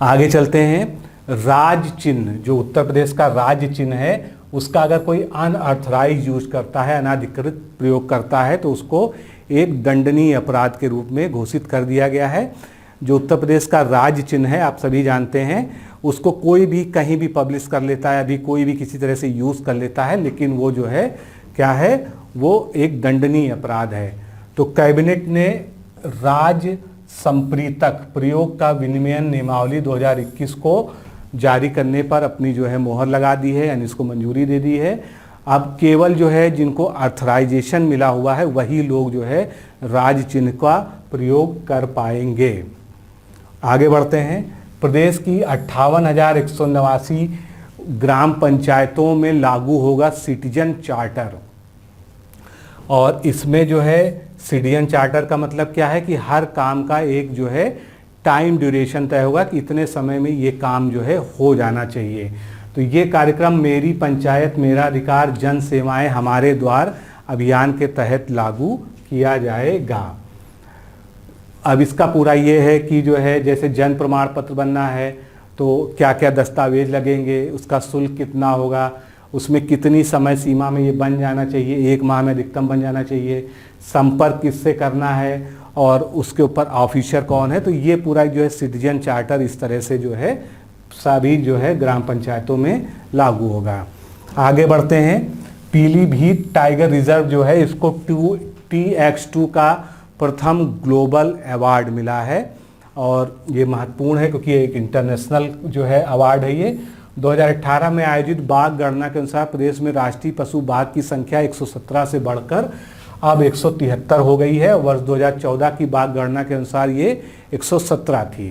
आगे चलते हैं। राज्य चिन्ह, जो उत्तर प्रदेश का राज्य चिन्ह है, उसका अगर कोई अनऑथराइज यूज करता है, अनाधिकृत प्रयोग करता है, तो उसको एक दंडनीय अपराध के रूप में घोषित कर दिया गया है। जो उत्तर प्रदेश का राज्य चिन्ह है, आप सभी जानते हैं, उसको कोई भी कहीं भी पब्लिश कर लेता है, अभी कोई भी किसी तरह से यूज़ कर लेता है, लेकिन वो जो है क्या है, वो एक दंडनीय अपराध है। तो कैबिनेट ने राज्य संप्रीतक प्रयोग का विनिमयन नियमावली 2021 को जारी करने पर अपनी जो है मोहर लगा दी है, यानी इसको मंजूरी दे दी है। अब केवल जो है जिनको ऑथराइजेशन मिला हुआ है वही लोग जो है राज्य चिन्ह का प्रयोग कर पाएंगे। आगे बढ़ते हैं। प्रदेश की 58,189 ग्राम पंचायतों में लागू होगा सिटीजन चार्टर। और इसमें जो है सिटीजन चार्टर का मतलब क्या है कि हर काम का एक जो है टाइम ड्यूरेशन तय होगा कि इतने समय में ये काम जो है हो जाना चाहिए। तो ये कार्यक्रम मेरी पंचायत मेरा अधिकार जन सेवाएं हमारे द्वार अभियान के तहत लागू किया जाएगा। अब इसका पूरा ये है कि जो है जैसे जन प्रमाण पत्र बनना है तो क्या क्या दस्तावेज लगेंगे, उसका शुल्क कितना होगा, उसमें कितनी समय सीमा में ये बन जाना चाहिए, 1 माह में अधिकतम बन जाना चाहिए, संपर्क किससे करना है और उसके ऊपर ऑफिसर कौन है। तो ये पूरा जो है सिटीजन चार्टर इस तरह से जो है सभी जो है ग्राम पंचायतों में लागू होगा। आगे बढ़ते हैं। पीलीभीत टाइगर रिजर्व जो है इसको TX2 का प्रथम ग्लोबल अवार्ड मिला है और ये महत्वपूर्ण है क्योंकि एक इंटरनेशनल जो है अवार्ड है। ये 2018 में आयोजित बाघ गणना के अनुसार प्रदेश में राष्ट्रीय पशु बाघ की संख्या 117 से बढ़कर अब 173 हो गई है। वर्ष 2014 की बाघ गणना के अनुसार ये 117 थी।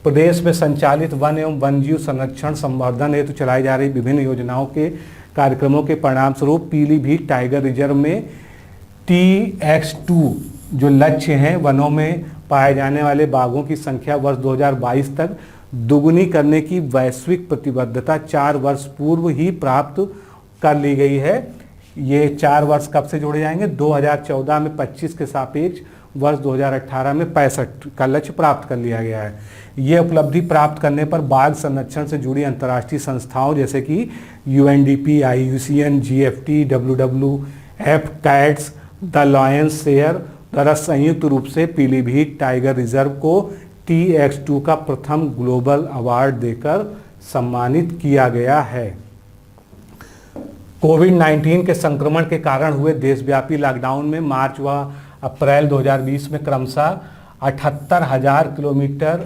प्रदेश में संचालित वन एवं वन्यजीव संरक्षण संवर्धन हेतु चलाई जा रही विभिन्न योजनाओं के कार्यक्रमों के परिणाम स्वरूप पीलीभीत टाइगर रिजर्व में TX2 जो लक्ष्य हैं वनों में पाए जाने वाले बाघों की संख्या वर्ष 2022 तक दुगुनी करने की वैश्विक प्रतिबद्धता 4 वर्ष पूर्व ही प्राप्त कर ली गई है। ये 4 वर्ष कब से जोड़े जाएंगे? 2014 में 25 के सापेक्ष वर्ष 2018 में 65 का लक्ष्य प्राप्त कर लिया गया है। ये उपलब्धि प्राप्त करने पर बाघ संरक्षण से जुड़ी अंतर्राष्ट्रीय संस्थाओं जैसे कि UNDP, IUCN, GFT, WWF, CATS, the lions share द्वारा संयुक्त रूप से पीलीभीत टाइगर रिजर्व को TX2 का प्रथम ग्लोबल अवार्ड देकर सम्मानित किया गया है। कोविड-19 के संक्रमण के कारण हुए देशव्यापी लॉकडाउन में मार्च व अप्रैल 2020 में क्रमशः 78,000 किलोमीटर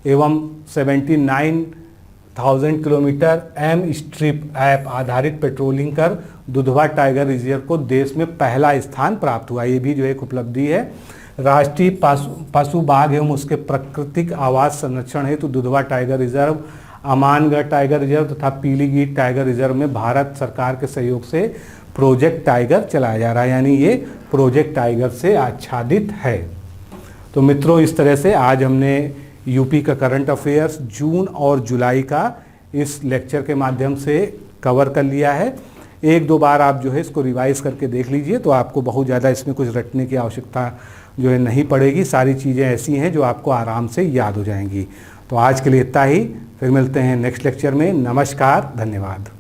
एवं 79,000 किलोमीटर एम स्ट्रिप ऐप आधारित पेट्रोलिंग कर दुधवा टाइगर रिजर्व को देश में पहला स्थान प्राप्त हुआ। ये भी जो एक उपलब्धि है। राष्ट्रीय पशु बाघ एवं उसके प्राकृतिक आवास संरक्षण हेतु Dudhwa tiger reserve, Amangarh tiger reserve तथा पीलीभीत टाइगर रिजर्व में भारत सरकार के सहयोग से प्रोजेक्ट टाइगर चलाया जा रहा है, यानी ये प्रोजेक्ट टाइगर से आच्छादित है। तो मित्रों, इस तरह से आज हमने यूपी का करंट अफेयर्स जून और जुलाई का इस लेक्चर के माध्यम से कवर कर लिया है। एक दो बार आप जो है इसको रिवाइज करके देख लीजिए, तो आपको बहुत ज़्यादा इसमें कुछ रटने की आवश्यकता जो है नहीं पड़ेगी। सारी चीज़ें ऐसी हैं जो आपको आराम से याद हो जाएंगी। तो आज के लिए इतना ही, फिर मिलते हैं नेक्स्ट लेक्चर में। नमस्कार, धन्यवाद।